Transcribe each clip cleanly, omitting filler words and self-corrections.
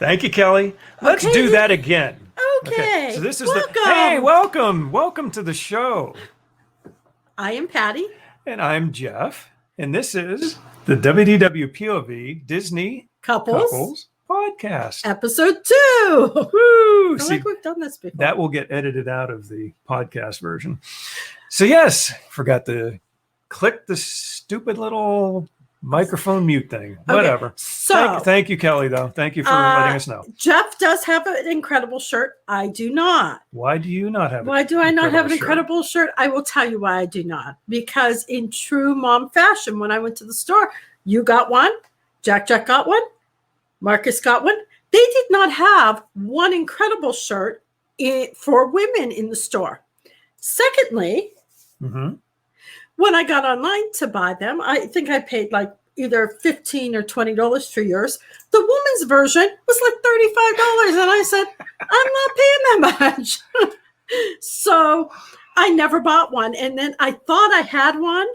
Thank you, Kelly. Let's do that again. Okay. So this is welcome. Welcome to the show. I am Patty. And I'm Jeff. And this is the WDWpov Disney Couples Podcast. Episode 2. Woo! I like we've done this before. That will get edited out of the podcast version. So yes, forgot to click the stupid little microphone mute thing. Whatever. So thank you, Kelly, though. Thank you for letting us know. Jeff does have an incredible shirt. I do not. Why do you not have? Why do I not have an incredible shirt? I will tell you why I do not. Because in true mom fashion, when I went to the store, you got one, Jack got one, Marcus got one. They did not have one incredible shirt for women in the store. Secondly, when I got online to buy them, I think I paid like either $15 or $20 for yours. The woman's version was like $35. And I said, I'm not paying that much. So I never bought one. And then I thought I had one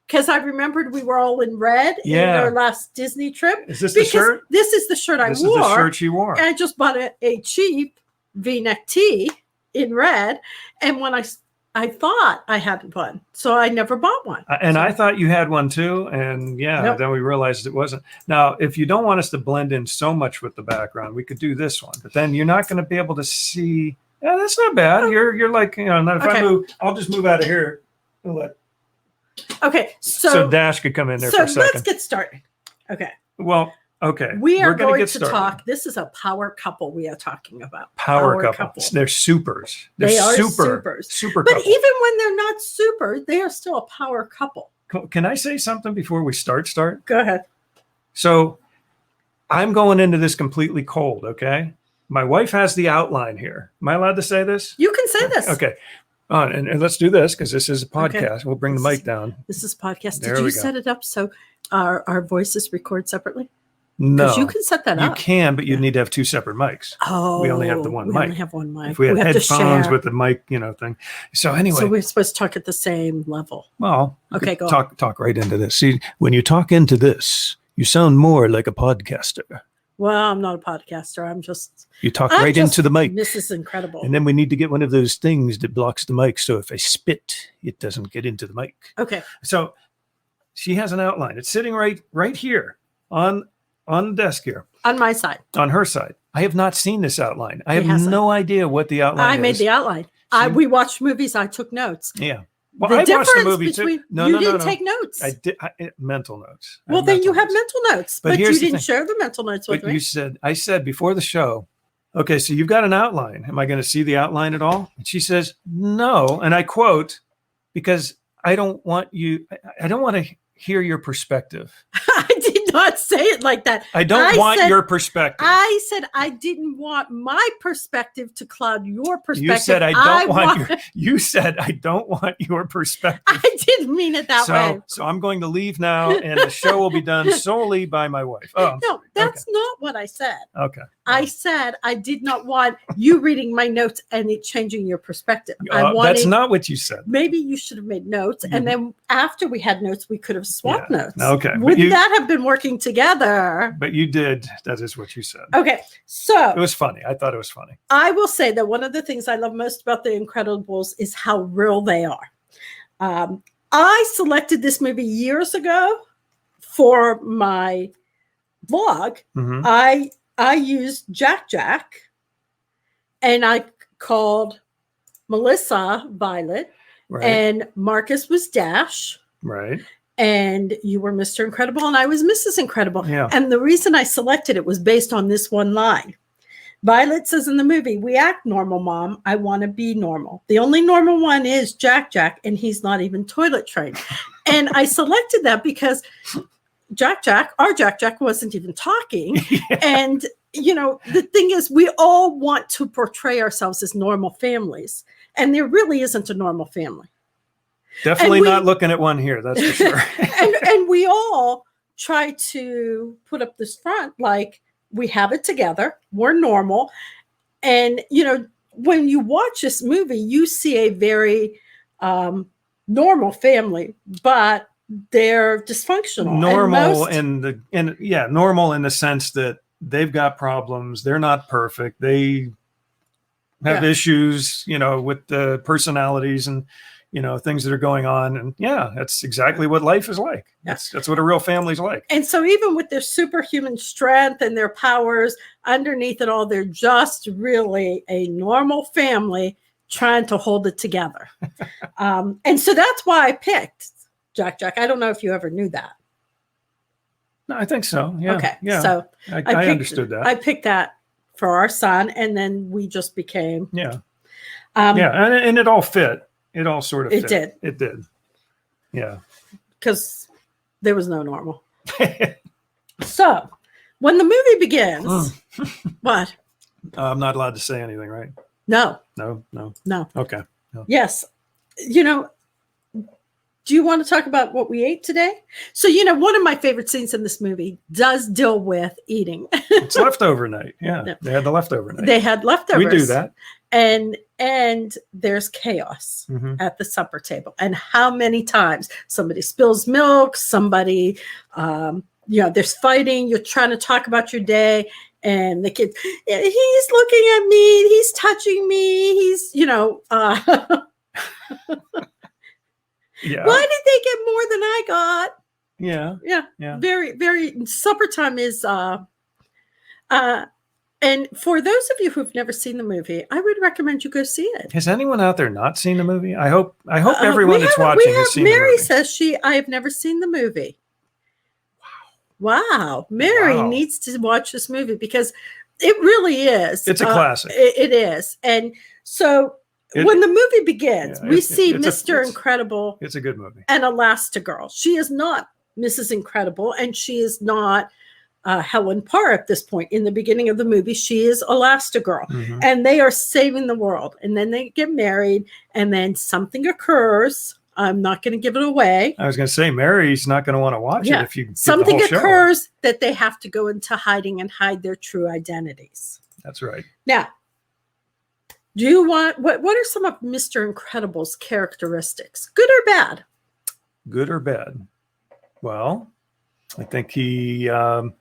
because I remembered we were all in red in our last Disney trip. Is this the shirt? This is the shirt I wore. This is the shirt she wore. And I just bought a cheap V-neck tee in red. And when I thought I had one, so I never bought one. I thought you had one too. And then we realized it wasn't. Now, if you don't want us to blend in so much with the background, we could do this one. But then you're not going to be able to see. Yeah, that's not bad. You're like, if I move, I'll just move out of here. Okay, so Dash could come in there for a second. So let's get started. Okay. Well, okay. We are going to talk. This is a power couple we are talking about. Power couple. They're supers. They are supers. Super but couple. even when they're not super, they are still a power couple. Can I say something before we start? Go ahead. So I'm going into this completely cold, okay? My wife has the outline here. Am I allowed to say this? You can say this. Okay. And let's do this because this is a podcast. Okay. We'll bring the mic down. This is a podcast. Did you set it up so our voices record separately? No. Because you can set that up. You can, but you need to have two separate mics. Oh. We only have the one mic. We only have one mic. If we had headphones with the mic, thing. So anyway. So we're supposed to talk at the same level. Well, okay, go on. Talk right into this. See, when you talk into this, you sound more like a podcaster. Well, I'm not a podcaster. You talk right into the mic. This is incredible. And then we need to get one of those things that blocks the mic. So if I spit, it doesn't get into the mic. Okay. So she has an outline. It's sitting right here on the desk here. On my side. On her side. I have not seen this outline. I have no idea what the outline is. I made the outline. We watched movies. I took notes. Yeah. Well, I watched the movie too. You didn't take notes. I did mental notes. Well, then you have mental notes, but you didn't share the mental notes with me. I said before the show, okay, so you've got an outline. Am I going to see the outline at all? And she says, no. And I quote, because I don't want to hear your perspective. I did not say it like that. I don't want your perspective. I said I didn't want my perspective to cloud your perspective. You said I don't want your perspective. I didn't mean it that way. So I'm going to leave now, and the show will be done solely by my wife. Oh, no, that's not what I said. Okay. I said I did not want you reading my notes and it changing your perspective. That's not what you said. Maybe you should have made notes, and then after we had notes, we could have swapped notes. Okay. Would that have been working together? But you did. That is what you said. Okay. So it was funny. I thought it was funny. I will say that one of the things I love most about The Incredibles is how real they are. I selected this movie years ago for my blog. I used Jack, and I called Melissa Violet, and Marcus was Dash. Right. And you were Mr. Incredible, and I was Mrs. Incredible. Yeah. And the reason I selected it was based on this one line. Violet says in the movie, "We act normal, Mom. I want to be normal. The only normal one is Jack, and he's not even toilet trained." And I selected that because our Jack wasn't even talking. Yeah. And, the thing is, we all want to portray ourselves as normal families. And there really isn't a normal family. Definitely not looking at one here, that's for sure. and we all try to put up this front like we have it together, we're normal. And, when you watch this movie, you see a very normal family, but they're dysfunctional. Normal normal in the sense that they've got problems. They're not perfect. They have issues, with the personalities and, things that are going on. And that's exactly what life is like. That's what a real family's like. And so even with their superhuman strength and their powers, underneath it all, they're just really a normal family trying to hold it together. And so that's why I picked Jack. I don't know if you ever knew that. No, I think so. Yeah. Okay. Yeah. So I understood that. I picked that for our son, and then we just became. Yeah. And it all fit. It all sort of fit. It did. Yeah. Because there was no normal. So when the movie begins, what? I'm not allowed to say anything, right? No. Okay. No. Yes. Do you want to talk about what we ate today? So, one of my favorite scenes in this movie does deal with eating. It's leftover night. Yeah. They had the leftover night. They had leftovers. We do that. And there's chaos at the supper table. And how many times somebody spills milk, somebody, there's fighting. You're trying to talk about your day. And the kid, he's looking at me. He's touching me. He's, Yeah. Why did they get more than I got? Yeah. Very, very. Supper time is. And for those of you who've never seen the movie, I would recommend you go see it. Has anyone out there not seen the movie? I hope everyone that's watching has seen Mary the movie. says I have never seen the movie. Wow. Mary needs to watch this movie because it really is. It's a classic. It is. And so when the movie begins, we see Mr. Incredible. It's a good movie. And Elastigirl. She is not Mrs. Incredible, and she is not Helen Parr at this point. In the beginning of the movie, she is Elastigirl, and they are saving the world. And then they get married, and then something occurs. I'm not going to give it away. I was going to say, Mary's not going to want to watch it if you something occurs that they have to go into hiding and hide their true identities. That's right. Now, do you want what are some of Mr. Incredible's characteristics, good or bad? Good or bad? Well, I think he's a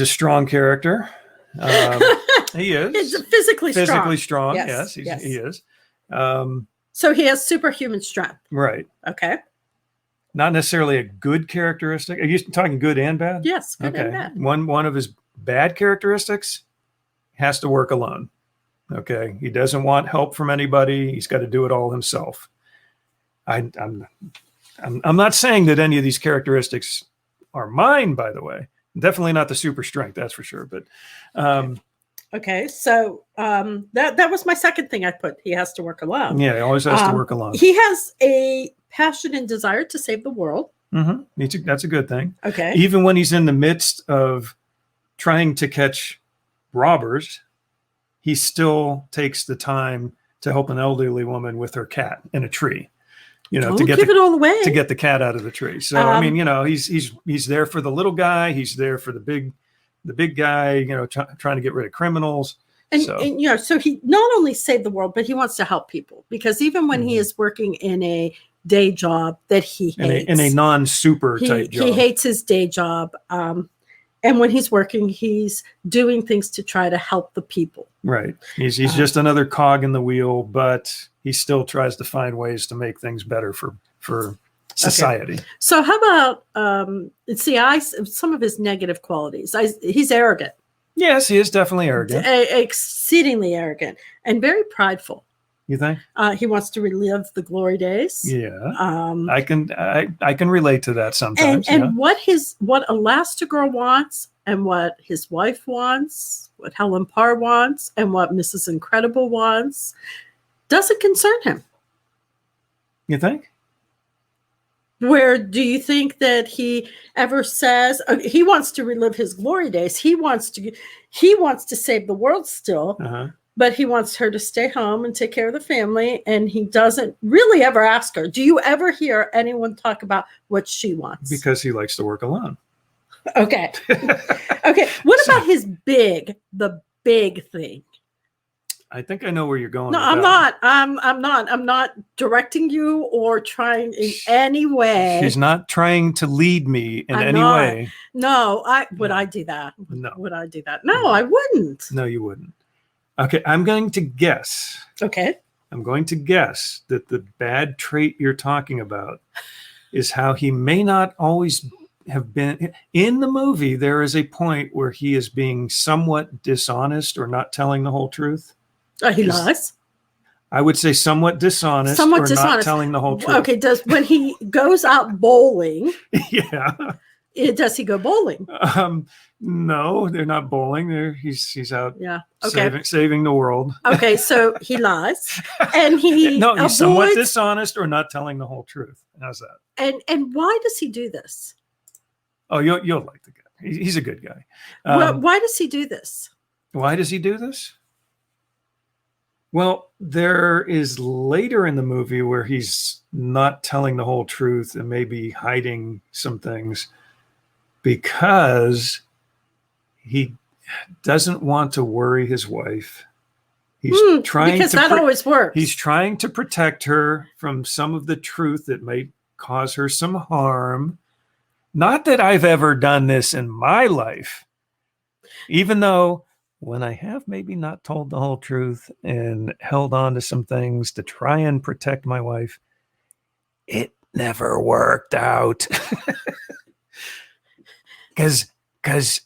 strong character. He is. He's physically strong. Yes, he is. So he has superhuman strength. Right. Okay. Not necessarily a good characteristic. Are you talking good and bad? Yes, good and bad. One of his bad characteristics has to work alone. Okay. He doesn't want help from anybody. He's got to do it all himself. I'm not saying that any of these characteristics are mine, by the way. Definitely not the super strength, that's for sure. But okay, so that was my second thing I put. He has to work alone. Yeah, he always has to work alone. He has a passion and desire to save the world. That's a good thing. Okay. Even when he's in the midst of trying to catch robbers, he still takes the time to help an elderly woman with her cat in a tree. To get it all away. To get the cat out of the tree. So he's there for the little guy. He's there for the big guy. Trying to get rid of criminals. So he not only saved the world, but he wants to help people, because even when he is working in a day job that he hates, in a non-super type job, he hates his day job. And when he's working, he's doing things to try to help the people. Right. He's just another cog in the wheel, but he still tries to find ways to make things better for society. Okay. So how about some of his negative qualities? He's arrogant. Yes, he is definitely arrogant. Exceedingly arrogant and very prideful. You think? He wants to relive the glory days. Yeah. I can relate to that sometimes. And what Elastigirl wants, and what his wife wants, what Helen Parr wants, and what Mrs. Incredible wants, doesn't concern him. You think? Where do you think that he ever says he wants to relive his glory days? He wants to save the world still. But he wants her to stay home and take care of the family. And he doesn't really ever ask her. Do you ever hear anyone talk about what she wants? Because he likes to work alone. Okay. Okay. What about the big thing? I think I know where you're going. No, with I'm that. not. I'm not directing you or trying in any way. She's not trying to lead me in I'm any not. way. No, would No. I do that? No. Would I do that? No, I wouldn't. No, you wouldn't. Okay, I'm going to guess. Okay. I'm going to guess that the bad trait you're talking about is how he may not always have been. In the movie, there is a point where he is being somewhat dishonest or not telling the whole truth. He lies. I would say somewhat dishonest Somewhat or dishonest. not telling the whole truth. Okay, when he goes out bowling, Yeah. does he go bowling? No, they're not bowling. He's out saving the world. Okay, so he lies. And he No, he's somewhat dishonest or not telling the whole truth. How's that? And why does he do this? Oh, you'll like the guy. He's a good guy. Why does he do this? Why does he do this? Well, there is later in the movie where he's not telling the whole truth and maybe hiding some things because he doesn't want to worry his wife. He's trying because that always works. He's trying to protect her from some of the truth that may cause her some harm. Not that I've ever done this in my life, even though when I have maybe not told the whole truth and held on to some things to try and protect my wife, it never worked out. Because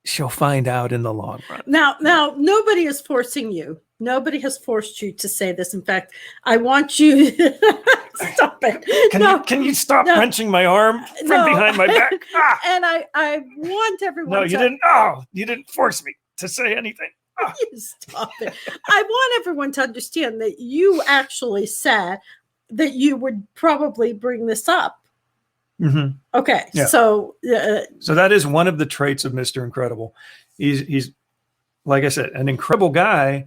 she'll find out in the long run. Now, nobody is forcing you. Nobody has forced you to say this. In fact, I want you stop it. Can you stop wrenching my arm from behind my back? Ah! And I want everyone. No, you didn't. Oh, you didn't force me to say anything. Ah. You stop it. I want everyone to understand that you actually said that you would probably bring this up. Mm-hmm. Okay, yeah. So that is one of the traits of Mr. Incredible. He's like I said, an incredible guy,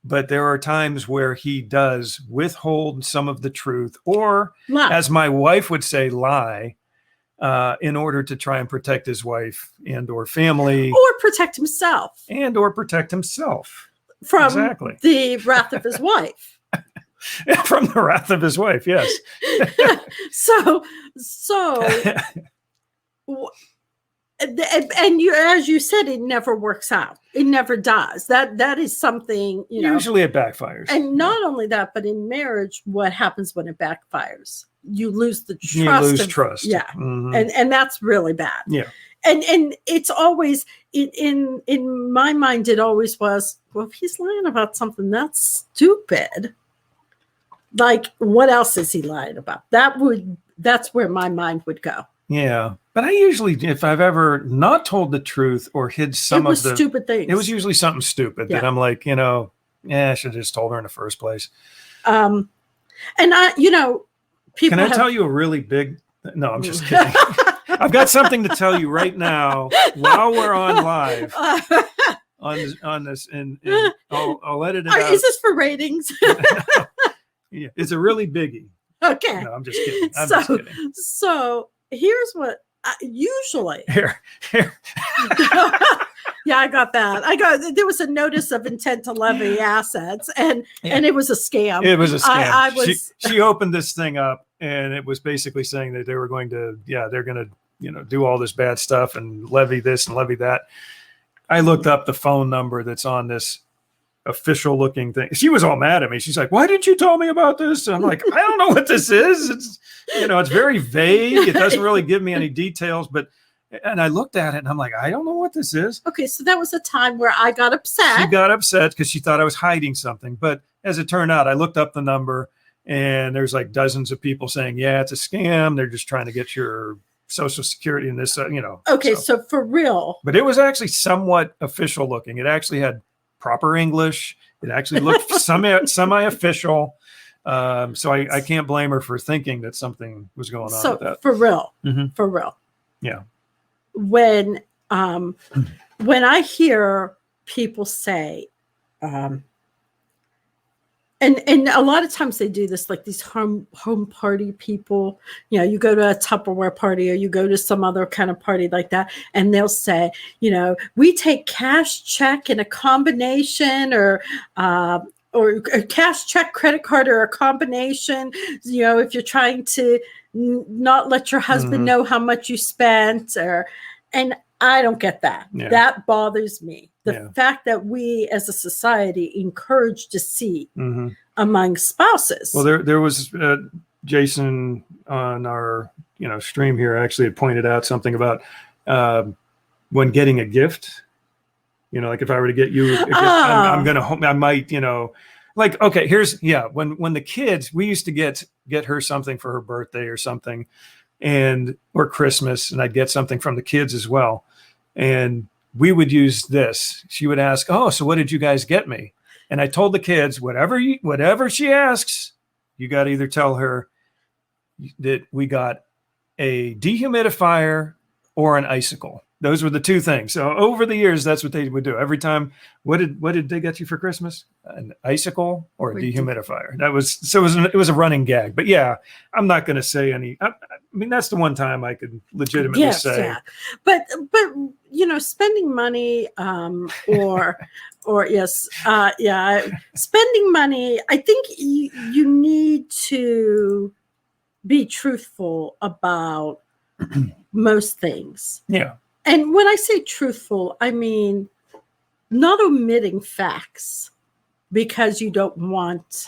but there are times where he does withhold some of the truth, or as my wife would say, lie, in order to try and protect his wife and or family, or protect himself, from the wrath of his wife. From the wrath of his wife, yes. so and you, as you said, it never works out. It never does. That is something, usually it backfires. And not only that, but in marriage, what happens when it backfires? You lose the trust. You lose trust. Yeah. Mm-hmm. And that's really bad. Yeah. And it's always in my mind, it always was, well, if he's lying about something that's stupid, like, what else is he lying about? That's where my mind would go. Yeah. But I usually, if I've ever not told the truth or hid some of the stupid things, it was usually something stupid that I'm like, I should have just told her in the first place. And people. Can I tell you a really big? No, I'm just kidding. I've got something to tell you right now while we're on live on this, and I'll edit it out. Is this for ratings? Yeah, it's a really biggie. Okay. No, I'm just kidding. I'm just kidding. So here's what usually. Here. Yeah, I got that. There was a notice of intent to levy assets, and it was a scam. It was a scam. She opened this thing up, and it was basically saying that they were going to, they're going to, do all this bad stuff and levy this and levy that. I looked up the phone number that's on this official looking thing. She was all mad at me. She's like, "Why didn't you tell me about this?" And I'm like, "I don't know what this is. It's, it's very vague. It doesn't really give me any details." And I looked at it and I'm like, "I don't know what this is." Okay, so that was a time where I got upset. She got upset because she thought I was hiding something. But as it turned out, I looked up the number and there's like dozens of people saying, "Yeah, it's a scam. They're just trying to get your Social Security and this, Okay, so for real. But it was actually somewhat official looking. It actually had proper English. It actually looked semi-official. So I can't blame her for thinking that something was going on with that. For real. Mm-hmm. For real. Yeah. When I hear people say, and And a lot of times they do this, like these home party people. You know, you go to a Tupperware party or you go to some other kind of party like that, and they'll say, you know, we take cash, check, and a combination, or a cash, check, credit card, or a combination. You know, if you're trying to not let your husband know how much you spent, and I don't get that. Yeah. That bothers me. The fact that we as a society encourage deceit among spouses. Well, there was Jason on our stream here actually had pointed out something about when getting a gift. You know, like if I were to get you a gift, I might, like, okay, here's when the kids, we used to get her something for her birthday or something, or Christmas, and I'd get something from the kids as well. And we would use this. She would ask, "Oh, so what did you guys get me?" And I told the kids, whatever she asks, you got to either tell her that we got a dehumidifier or an icicle. Those were the two things. So over the years, that's what they would do. Every time, what did they get you for Christmas? An icicle or a dehumidifier? It was a running gag. But yeah, I'm not going to say any. I mean, that's the one time I could legitimately say. Yeah. But spending money spending money. I think you need to be truthful about most things. Yeah. And when I say truthful, I mean not omitting facts because you don't want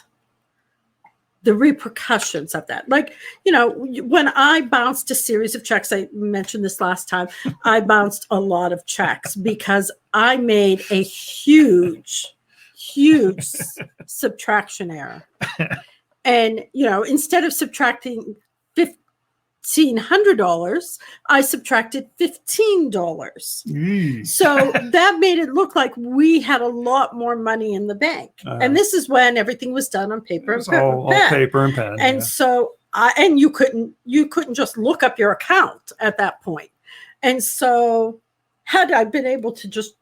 the repercussions of that. Like, when I bounced a series of checks, I mentioned this last time, I bounced a lot of checks because I made a huge subtraction error. And, instead of subtracting $1,500, I subtracted $15. So that made it look like we had a lot more money in the bank. And this is when everything was done on paper and pen. All paper and pen. And so you couldn't just look up your account at that point. And so had I been able to just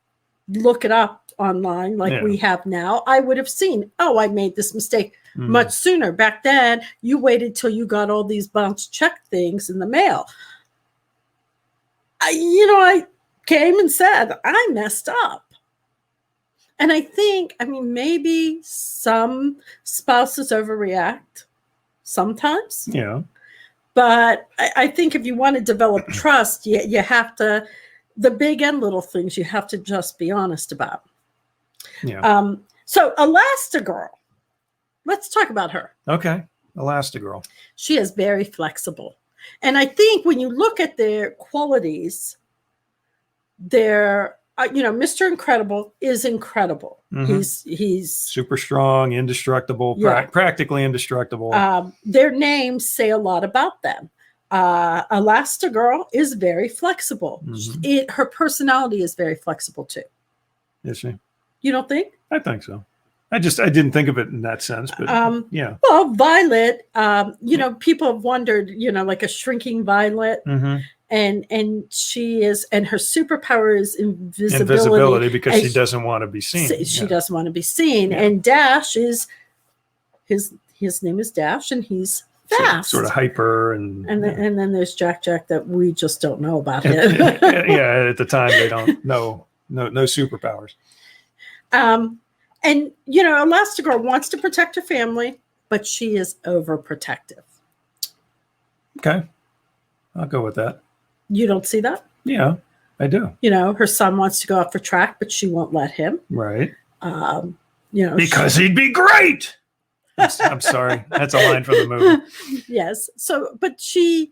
look it up online like we have now, I would have seen, I made this mistake much sooner. Back then, you waited till you got all these bounce check things in the mail. I came and said, I messed up. And I think, maybe some spouses overreact sometimes. Yeah. But I think if you want to develop trust, you have to, the big and little things, you have to just be honest about. Yeah. So Elastigirl, let's talk about her. Okay. Elastigirl. She is very flexible. And I think when you look at their qualities, Mr. Incredible is incredible. He's super strong, indestructible, practically indestructible. Their names say a lot about them. Elastigirl is very flexible. Her personality is very flexible too. Is she? You don't think? I think so. I didn't think of it in that sense, but yeah. Well, Violet, people have wondered, like a shrinking Violet, and she is, and her superpower is invisibility because she doesn't want to be seen. She doesn't want to be seen, and Dash is his name is Dash, and he's fast, sort of hyper, and then there's Jack that we just don't know about him. At the time they don't know, no superpowers. And Elastigirl wants to protect her family, but she is overprotective. Okay, I'll go with that. You don't see that? Yeah, I do. Her son wants to go out for track, but she won't let him. Right. Because he'd be great. I'm sorry. That's a line from the movie. Yes. So, but she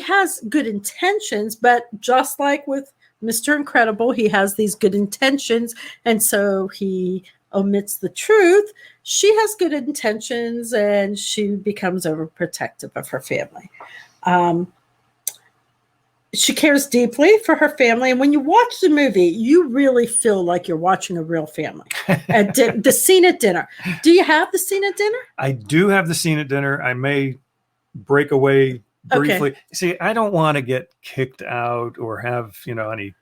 has good intentions, but just like with Mr. Incredible, he has these good intentions, and so he omits the truth. She has good intentions, and she becomes overprotective of her family. She cares deeply for her family, and when you watch the movie, you really feel like you're watching a real family. The scene at dinner. Do you have the scene at dinner? I do have the scene at dinner. I may break away briefly. Okay. See, I don't want to get kicked out or have any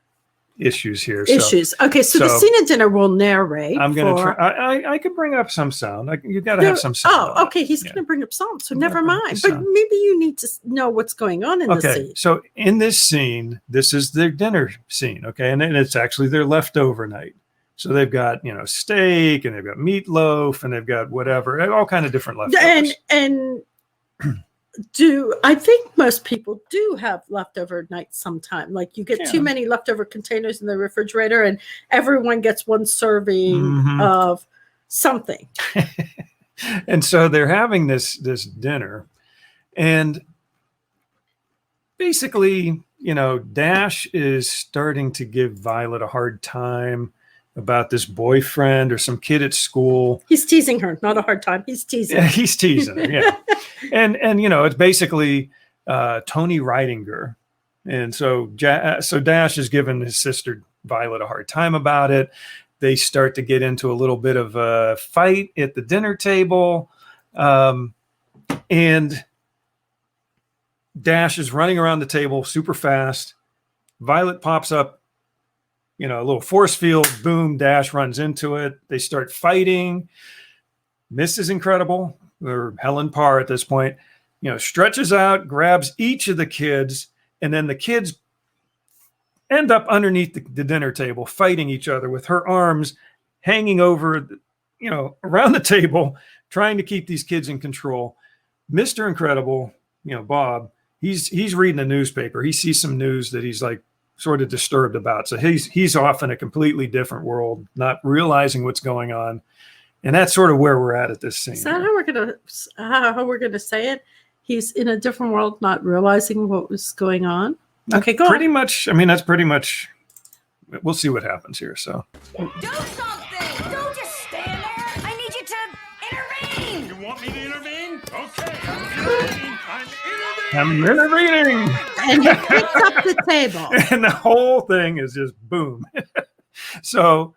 issues here. Issues. Okay, so the scene at dinner will narrate. I'm going to try. I could bring up some sound. You've got to have some sound. Oh, okay. He's going to bring up sound, so never mind. But maybe you need to know what's going on in the scene. So in this scene, this is their dinner scene. Okay, and it's actually their leftover night. So they've got steak, and they've got meatloaf, and they've got whatever, all kind of different leftovers. And I think most people do have leftover nights sometime. Like you get too many leftover containers in the refrigerator and everyone gets one serving of something. And so they're having this dinner, and basically, Dash is starting to give Violet a hard time about this boyfriend or some kid at school. He's teasing her, not a hard time. He's teasing. Yeah, he's teasing her. Yeah. and it's basically Tony Ridinger. And so Dash is giving his sister Violet a hard time about it. They start to get into a little bit of a fight at the dinner table. And Dash is running around the table super fast. Violet pops up, a little force field, boom, Dash runs into it. They start fighting. Mrs. Incredible, or Helen Parr at this point, stretches out, grabs each of the kids, and then the kids end up underneath the dinner table fighting each other with her arms hanging over, around the table, trying to keep these kids in control. Mr. Incredible, Bob, he's reading the newspaper. He sees some news that he's like sort of disturbed about. So he's off in a completely different world, not realizing what's going on. And that's sort of where we're at this scene. Is that how we're gonna say it? He's in a different world, not realizing what was going on. Okay, go pretty on. much. I mean, that's pretty much. We'll see what happens here. So do something! Don't just stand there! I need you to intervene! You want me to intervene? Okay, I'm intervening. I'm intervening. And he picks up the table. And the whole thing is just boom. So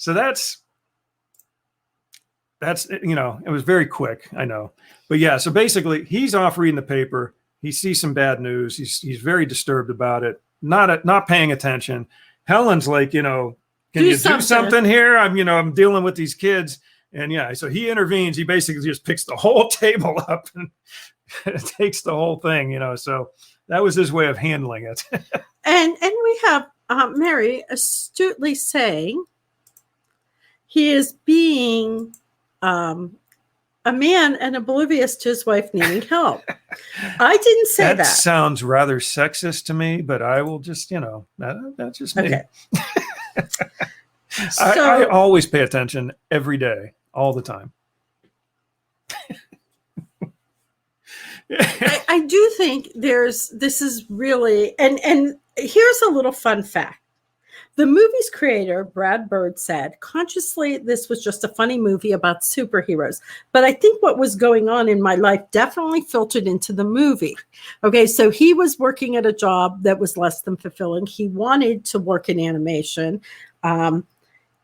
that's it was very quick, I know. But yeah, so basically he's off reading the paper. He sees some bad news. He's very disturbed about it, not paying attention. Helen's like, can you do something here? I'm dealing with these kids. And yeah, so he intervenes. He basically just picks the whole table up and takes the whole thing, so that was his way of handling it. and we have Mary astutely saying he is being a man and oblivious to his wife needing help. I didn't say that. That sounds rather sexist to me, but I will just, that's just me. Okay. I always pay attention every day, all the time. I do think this is really, and here's a little fun fact. The movie's creator, Brad Bird, said, consciously, this was just a funny movie about superheroes. But I think what was going on in my life definitely filtered into the movie. Okay, so he was working at a job that was less than fulfilling. He wanted to work in animation. And,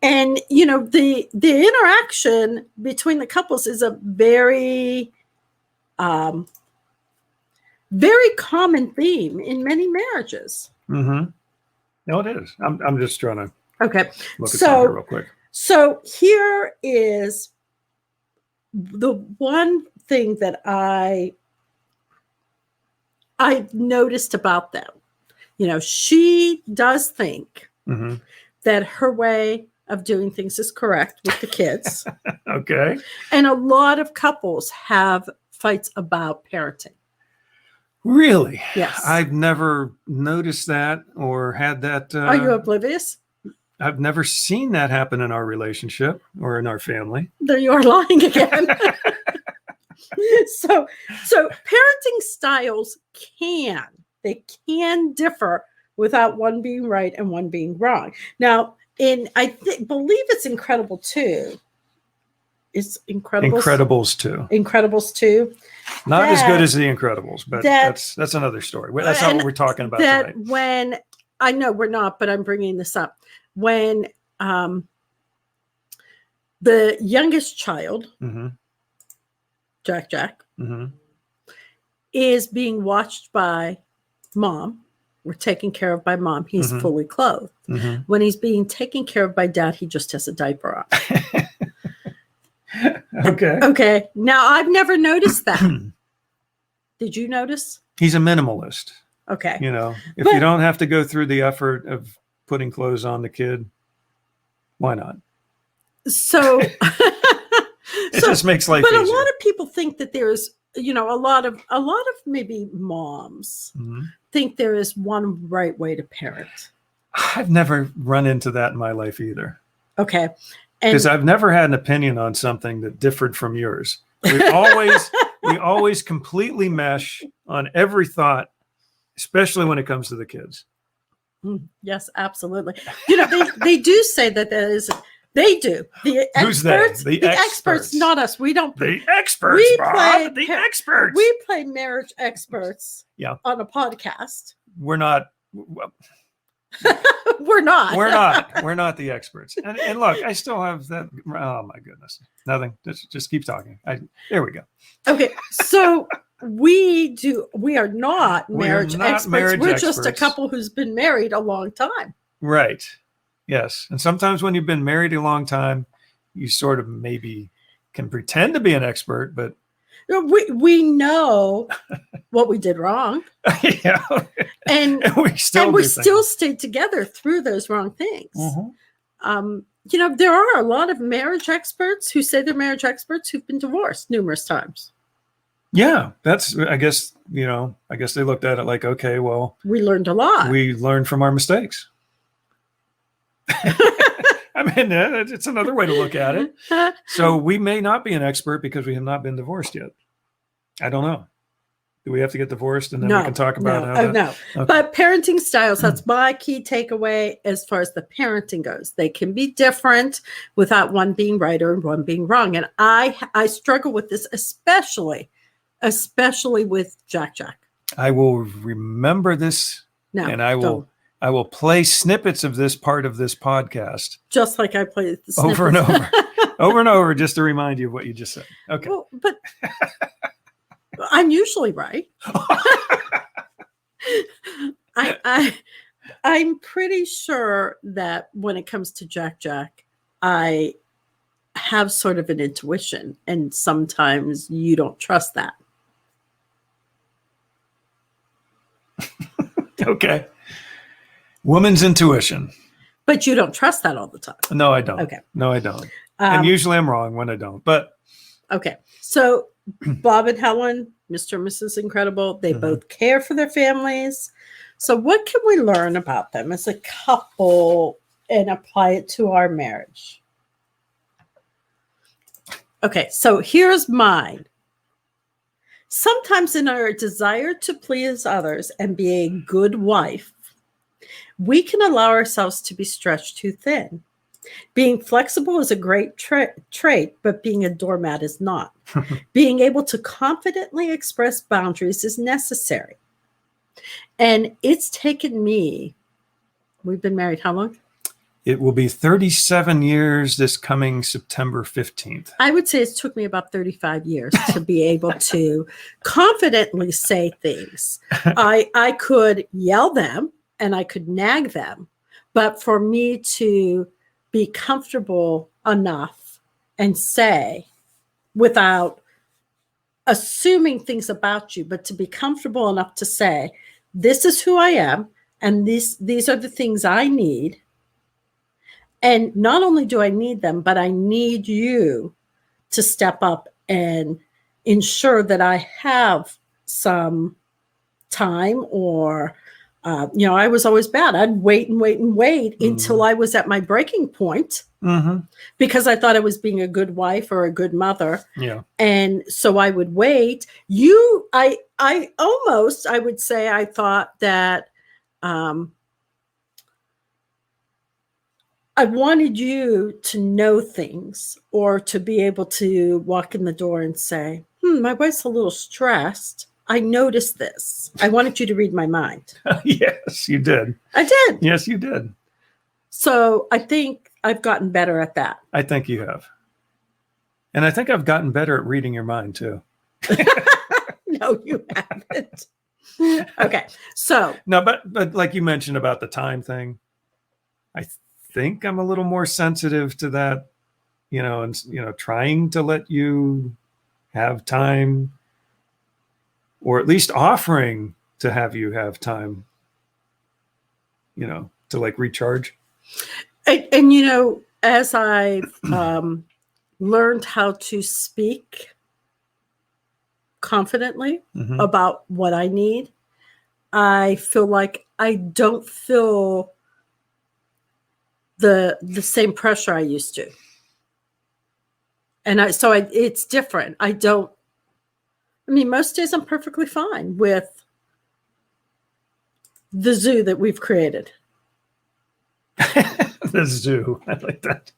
the interaction between the couples is a very, very common theme in many marriages. Mm-hmm. No, it is. I'm just trying to look at something here real quick. So here is the one thing that I noticed about them. She does think that her way of doing things is correct with the kids. Okay. And a lot of couples have fights about parenting. Really? Yes. I've never noticed that or had that. Are you oblivious? I've never seen that happen in our relationship or in our family. There you are lying again. So parenting styles can differ without one being right and one being wrong. Now, I believe it's Incredible 2. It's Incredibles 2. Incredibles 2. Not as good as The Incredibles, but that's another story. That's not what we're talking about tonight. When I know we're not, but I'm bringing this up. When the youngest child, Jack, is being watched by mom, or taken care of by mom, he's Mhm. fully clothed. Mhm. When he's being taken care of by dad, he just has a diaper on. Okay. Okay. Now, I've never noticed that. Did you notice? He's a minimalist. Okay. You know, if But- you don't have to go through the effort of putting clothes on the kid, why not? So, It just makes life but easier. a lot of people think that there's, you know, a lot of maybe moms Mhm. think there is one right way to parent. I've never run into that in my life either. Okay. Because And I've never had an opinion on something that differed from yours. We always completely mesh on every thought, especially when it comes to the kids. yes, absolutely. You know, they do say that there is, they do. The Who's they? experts, The the experts, experts. not us. We don't. The experts, We Bob. play The par- experts. We play marriage experts. Yeah. On a podcast. We're not. We're not. We're not the experts. And look, I still have that. Oh my goodness, nothing. Just keep talking. There we go. Okay, so we are not We are marriage not experts. marriage We're just a experts. couple who's been married a long time. Right. Yes. And sometimes when you've been married a long time, you sort of maybe can pretend to be an expert, but We know what we did wrong, yeah, and and we still we do still things. stayed together through those wrong things. Mhm. You know, there are a lot of marriage experts who say they're marriage experts who've been divorced numerous times. Yeah, that's. I guess they looked at it like, okay, well, We learned a lot. we learned from our mistakes. I mean, it's another way to look at it. So we may not be an expert because we have not been divorced yet. I don't know. Do we have to get divorced and then we can talk about how that? No. Okay. But parenting styles, that's my key takeaway as far as the parenting goes. They can be different without one being right or one being wrong. And I struggle with this, especially with Jack. I will remember this, No, and I will play snippets of this part of this podcast just like I play the over and snippets. over and over, just to remind you of what you just said. Okay. Well, but I'm usually right. I'm pretty sure that when it comes to Jack, I have sort of an intuition, and sometimes you don't trust that. Okay. Woman's intuition. But you don't trust that all the time. No, I don't. Okay. No, I don't. And usually I'm wrong when I don't. But Okay. So Bob and Helen, Mr. and Mrs. Incredible, they Mhm. both care for their families. So what can we learn about them as a couple and apply it to our marriage? Okay, so here's mine. Sometimes in our desire to please others and be a good wife, we can allow ourselves to be stretched too thin. Being flexible is a great trait, but being a doormat is not. Being able to confidently express boundaries is necessary. And it's taken me, we've been married how long? it will be 37 years this coming September 15th. I would say it took me about 35 years to be able to confidently say things. I could yell them and I could nag them, but for me to be comfortable enough and say without assuming things about you, but to be comfortable enough to say, this is who I am, and these are the things I need. And not only do I need them, but I need you to step up and ensure that I have some time or, I was always bad. I'd wait until I was at my breaking point because I thought I was being a good wife or a good mother. Yeah. And so I would wait. I would say I thought that, I wanted you to know things or to be able to walk in the door and say, my wife's a little stressed. I noticed this. I wanted you to read my mind. Yes, you did. I did. Yes, you did. So I think I've gotten better at that. I think you have. And I think I've gotten better at reading your mind too. No, you haven't. Okay. So No, but like you mentioned about the time thing, I think I'm a little more sensitive to that, and trying to let you have time, or at least offering to have you have time, to like recharge. and as I've learned how to speak confidently Mhm. about what I need, I feel like I don't feel the same pressure I used to. And it's different. Most days I'm perfectly fine with the zoo that we've created. The zoo. I like that.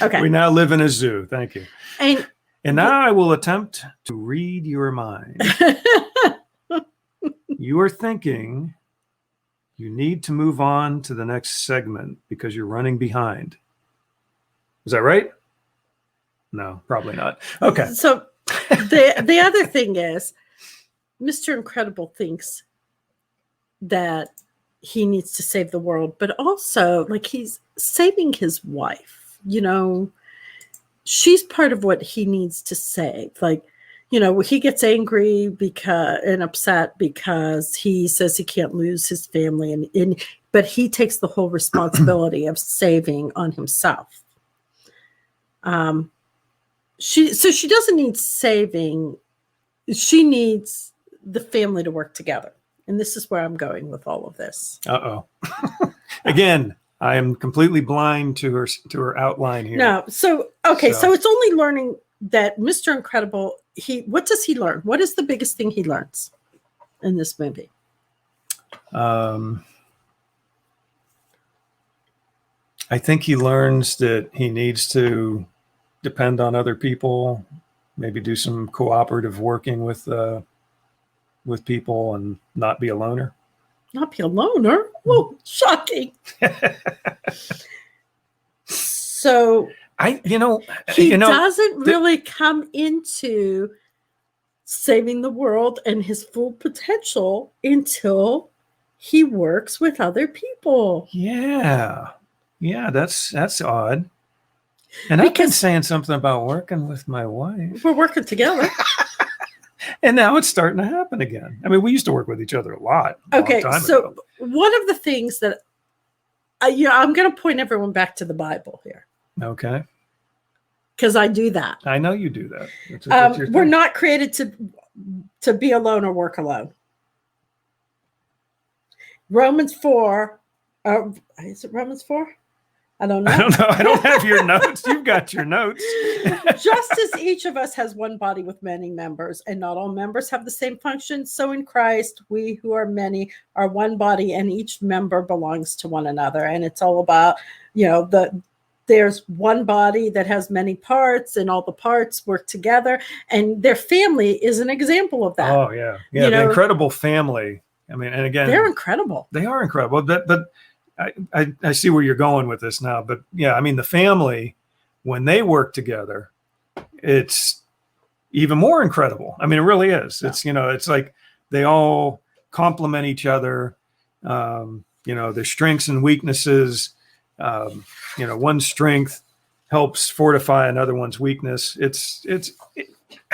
Okay. We now live in a zoo. Thank you. And now I will attempt to read your mind. You are thinking you need to move on to the next segment because you're running behind. Is that right? No, probably not. Okay. So the other thing is, Mr. Incredible thinks that he needs to save the world, but also like he's saving his wife. She's part of what he needs to save. Like, he gets angry and upset because he says he can't lose his family, but he takes the whole responsibility of saving on himself. She doesn't need saving. She needs the family to work together. And this is where I'm going with all of this. Uh-oh. Again, I am completely blind to her outline here. No. So it's only learning that Mr. Incredible, what does he learn? What is the biggest thing he learns in this movie? I think he learns that he needs to depend on other people, maybe do some cooperative working with people and not be a loner. Not be a loner? Whoa, shocking. So he doesn't really come into saving the world and his full potential until he works with other people. Yeah, that's odd. And I've been saying something about working with my wife. We're working together. And now it's starting to happen again. We used to work with each other a lot. Okay, so one of the things that I'm going to point everyone back to the Bible here. Okay. Because I do that. I know you do that. That's we're not created to be alone or work alone. Romans 4. Is it Romans 4? I don't know. I don't have your notes. You've got your notes. Just as each of us has one body with many members, and not all members have the same function, so in Christ, we who are many are one body, and each member belongs to one another. And it's all about, there's one body that has many parts, and all the parts work together. And their family is an example of that. Oh, yeah. Yeah, the incredible family. And again, they're incredible. They are incredible. But I see where you're going with this now. But yeah, the family, when they work together, it's even more incredible. It really is. Yeah. It's like they all complement each other. Their strengths and weaknesses. One strength helps fortify another one's weakness. It's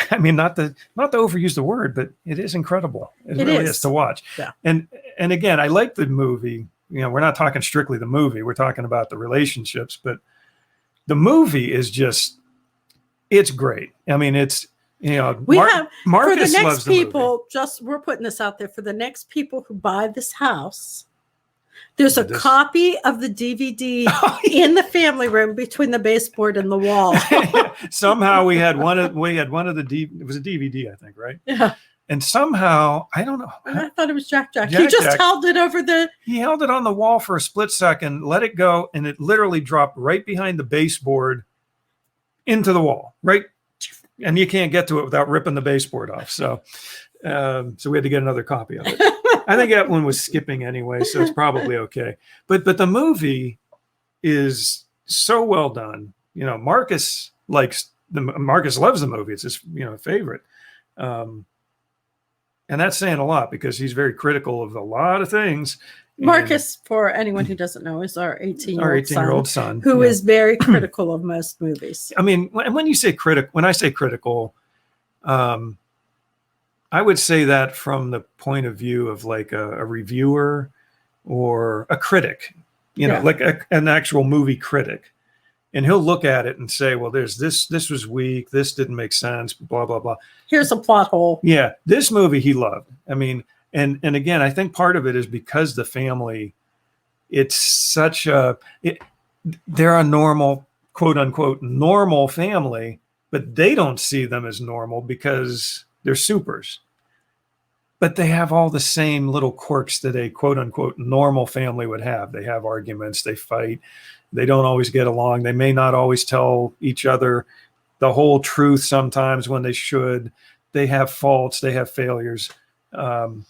not to overuse the word, but it is incredible. It really is to watch. Yeah. And again, I like the movie. We're not talking strictly the movie. We're talking about the relationships, but the movie is just, it's great. It's, Marcus for the next loves the people, we're putting this out there for the next people who buy this house. There's a copy of the DVD in the family room between the baseboard and the wall. Somehow we had one of the it was a DVD, I think, right? Yeah. And somehow, I don't know. I thought it was Jack. He just held it over He held it on the wall for a split second, let it go, and it literally dropped right behind the baseboard into the wall, right? And you can't get to it without ripping the baseboard off. So we had to get another copy of it. I think that one was skipping anyway, so it's probably okay. But the movie is so well done. Marcus loves the movie. It's his favorite. And that's saying a lot because he's very critical of a lot of things. Marcus, for anyone who doesn't know, is our 18-year-old son, who is very critical of most movies. I mean, when you say when I say critical, I would say that from the point of view of like a reviewer or a critic, like an actual movie critic. And he'll look at it and say, well, this was weak. This didn't make sense, blah, blah, blah. Here's a plot hole. Yeah. This movie he loved. I mean, and again, I think part of it is because the family, it's they're a normal, quote unquote, normal family, but they don't see them as normal because they're supers. But they have all the same little quirks that a quote unquote normal family would have. They have arguments, they fight, they don't always get along. They may not always tell each other the whole truth sometimes when they should. They have faults, they have failures. Do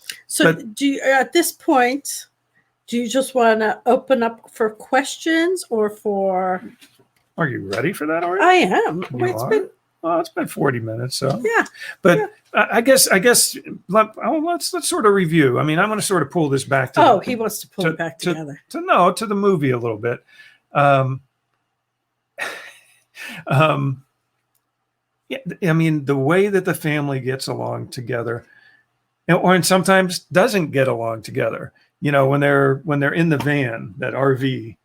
you, at this point, do you just want to open up for questions or for? Are you ready for that already? I am. It's been 40 minutes, so yeah. But yeah. I guess let's sort of review. I mean, I'm going to sort of pull this back to. He wants to pull it back together. To the movie a little bit. Yeah, I mean, the way that the family gets along together, and sometimes doesn't get along together. When they're in the van, that RV,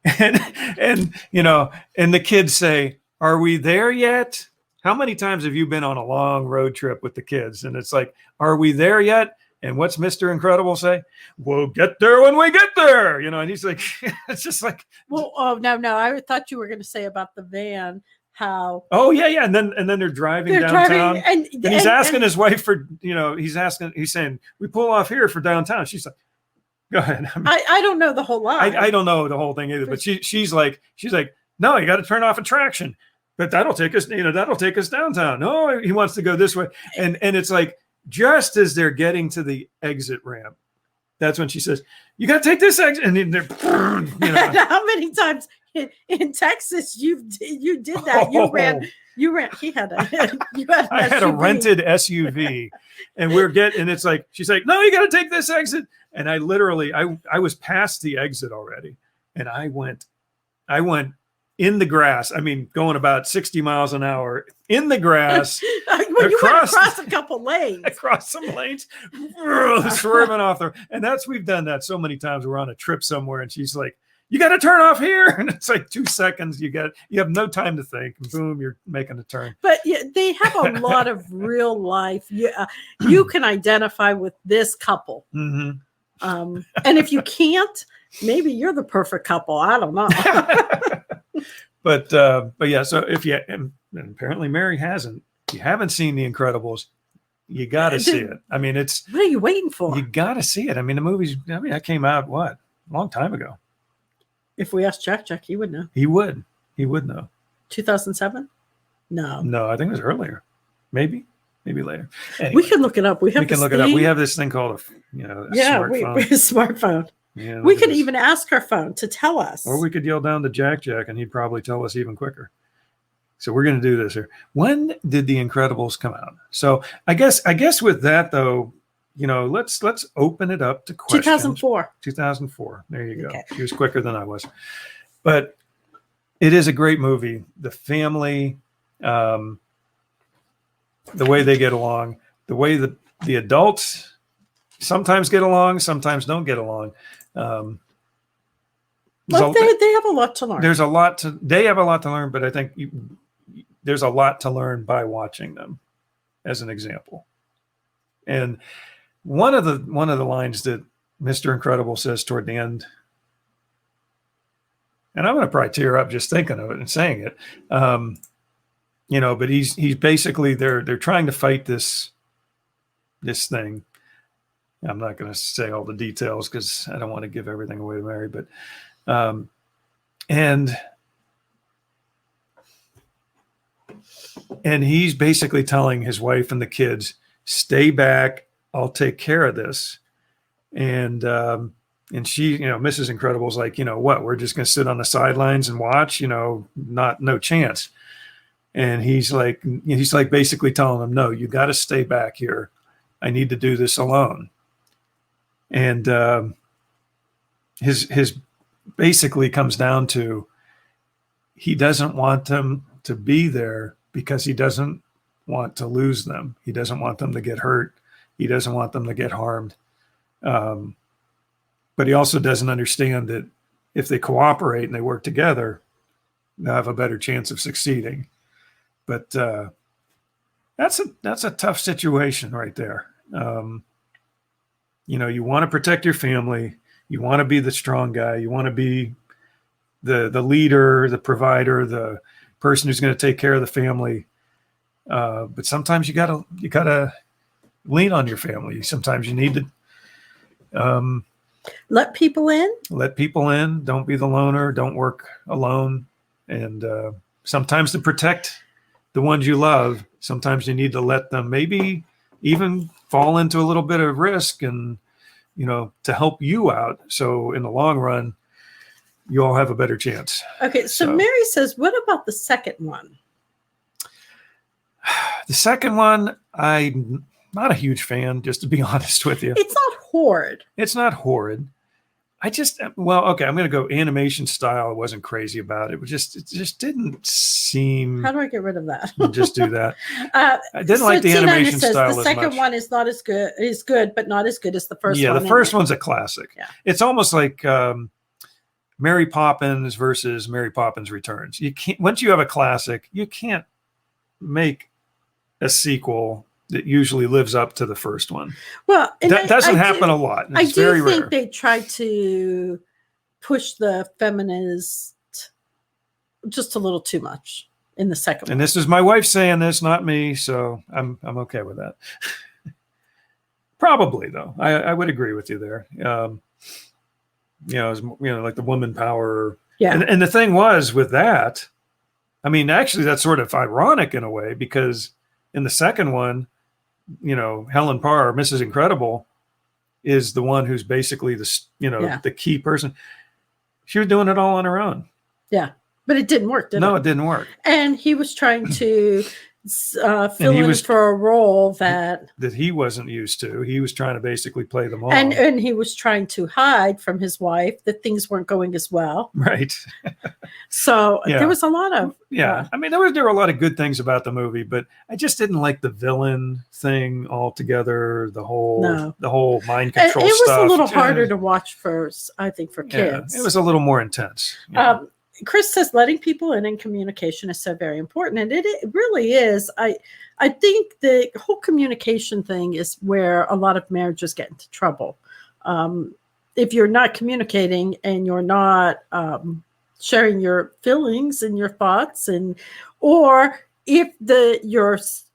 and the kids say, "Are we there yet?" How many times have you been on a long road trip with the kids? And it's like, "Are we there yet?" And what's Mr. Incredible say? "We'll get there when we get there." And he's like, it's just like, well, no. I thought you were going to say about the van. How? Oh yeah. And then they're driving downtown, and he's asking his wife for, he's saying, "We pull off here for downtown." She's like, "Go ahead." I don't know the whole line. I don't know the whole thing either, but she's like, "No, you got to turn off attraction, but that'll take us downtown." No, he wants to go this way, and it's like just as they're getting to the exit ramp, that's when she says, "You got to take this exit," and then they're, How many times in Texas you did that? You ran. He had a. I had a rented SUV, and it's like she's like, "No, you got to take this exit," and I literally I was past the exit already, and I went in the grass. I mean, going about 60 miles an hour in the grass. You went across a couple lanes. Across some lanes, swerving off there. And we've done that so many times. We're on a trip somewhere, and she's like, "You got to turn off here," and it's like 2 seconds. You have no time to think. And boom, you're making a turn. But yeah, they have a lot of real life. You can identify with this couple. Mm-hmm. And if you can't, maybe you're the perfect couple. I don't know. But yeah, so and apparently Mary hasn't. If you haven't seen The Incredibles, you got to see it. I mean, what are you waiting for? You got to see it. I mean, the movie's. I mean, that came out a long time ago. If we asked Jack, he would know. He would know. 2007? No, I think it was earlier. Maybe later. Anyway, we can look it up. We can look it up. We have this thing called a smartphone. We smartphone. Yeah, we could even ask our phone to tell us. Or we could yell down to Jack, and he'd probably tell us even quicker. So we're going to do this here. When did The Incredibles come out? So I guess with that though, let's open it up to questions. 2004. There you go. Okay. He was quicker than I was. But it is a great movie. The family, the way they get along, the way the adults sometimes get along, sometimes don't get along. But they have a lot to learn. They have a lot to learn, but I think there's a lot to learn by watching them, as an example. And one of the lines that Mr. Incredible says toward the end, and I'm going to probably tear up just thinking of it and saying it, but he's basically they're trying to fight this thing. I'm not going to say all the details because I don't want to give everything away to Mary, but and he's basically telling his wife and the kids, "Stay back. I'll take care of this." And she, Mrs. Incredible's like, "What? We're just going to sit on the sidelines and watch? No chance." And he's like basically telling them, "No, you got to stay back here I need to do this alone. And his basically comes down to he doesn't want them to be there because he doesn't want to lose them. He doesn't want them to get hurt. He doesn't want them to get harmed. But he also doesn't understand that if they cooperate and they work together, they'll have a better chance of succeeding. But that's a tough situation right there. You know, you want to protect your family. You want to be the strong guy. You want to be the leader, the provider, the person who's going to take care of the family. But sometimes you gotta lean on your family. Sometimes you need to let people in. Let people in. Don't be the loner. Don't work alone. And sometimes to protect the ones you love, sometimes you need to let them maybe even fall into a little bit of risk and, you know, to help you out. So in the long run, you all have a better chance. Okay. So Mary says, what about the second one? The second one, I'm not a huge fan, just to be honest with you. It's not horrid. It's not horrid. Okay, I'm going to go animation style. I wasn't crazy about it. It just didn't seem. How do I get rid of that? Just do that. I didn't like the animation style the as second much. one is not as good, is good, but not as good as the first one. Yeah, the first one's a classic. Yeah. It's almost like Mary Poppins versus Mary Poppins Returns. You can't, once you have a classic, you can't make a sequel that usually lives up to the first one. Well, that doesn't happen a lot. It's very rare. I think they tried to push the feminist just a little too much in the second one. And this is my wife saying this, not me, so I'm okay with that. Probably though, I would agree with you there. Like the woman power. Yeah. And the thing was with that, I mean, actually, that's sort of ironic in a way because in the second one, Helen Parr, Mrs. Incredible, is the one who's basically the key person. She was doing it all on her own. Yeah, but it didn't work, did it? No, it didn't work. And he was trying to fill in for a role that he wasn't used to. He was trying to basically play them all. And he was trying to hide from his wife that things weren't going as well. Right. So there was a lot of I mean, there were a lot of good things about the movie, but I just didn't like the villain thing altogether. The whole mind control stuff. It was a little harder to watch for kids. It was a little more intense. Chris says letting people in communication is so very important. And it really is. I think the whole communication thing is where a lot of marriages get into trouble. If you're not communicating and you're not sharing your feelings and your thoughts, or if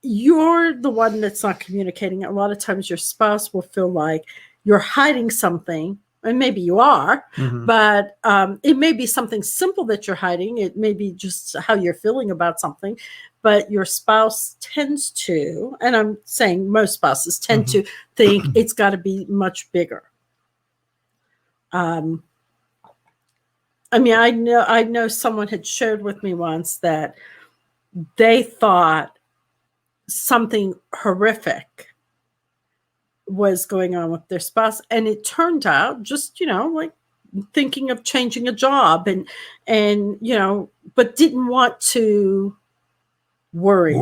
you're the one that's not communicating, a lot of times your spouse will feel like you're hiding something. And maybe you are, but it may be something simple that you're hiding. It may be just how you're feeling about something, but your spouse tends to, and I'm saying most spouses tend to think it's got to be much bigger. I mean, I know someone had shared with me once that they thought something horrific was going on with their spouse, and it turned out just like thinking of changing a job and but didn't want to worry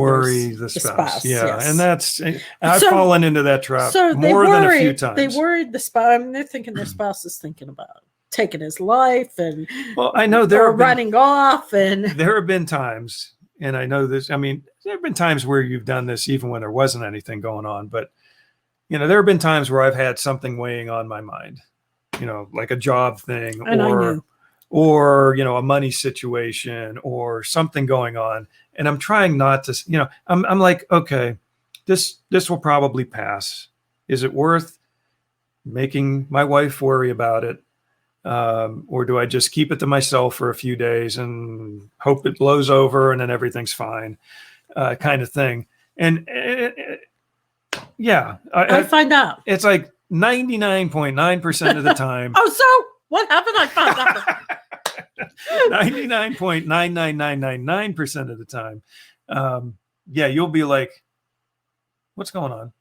the spouse. Yes. And I've fallen into that trap more than a few times. They worried the spouse. I mean, they're thinking their spouse is thinking about taking his life, and I know they're running off, and there have been times, and I know this. I mean, there have been times where you've done this even when there wasn't anything going on, but there have been times where I've had something weighing on my mind, like a job thing or a money situation or something going on. And I'm trying not to, I'm like, okay, this will probably pass. Is it worth making my wife worry about it? Or do I just keep it to myself for a few days and hope it blows over and then everything's fine, kind of thing. And I find out. It's like 99.9% of the time. Oh, so what happened? I found out. 99.99999% of the time. You'll be like, what's going on?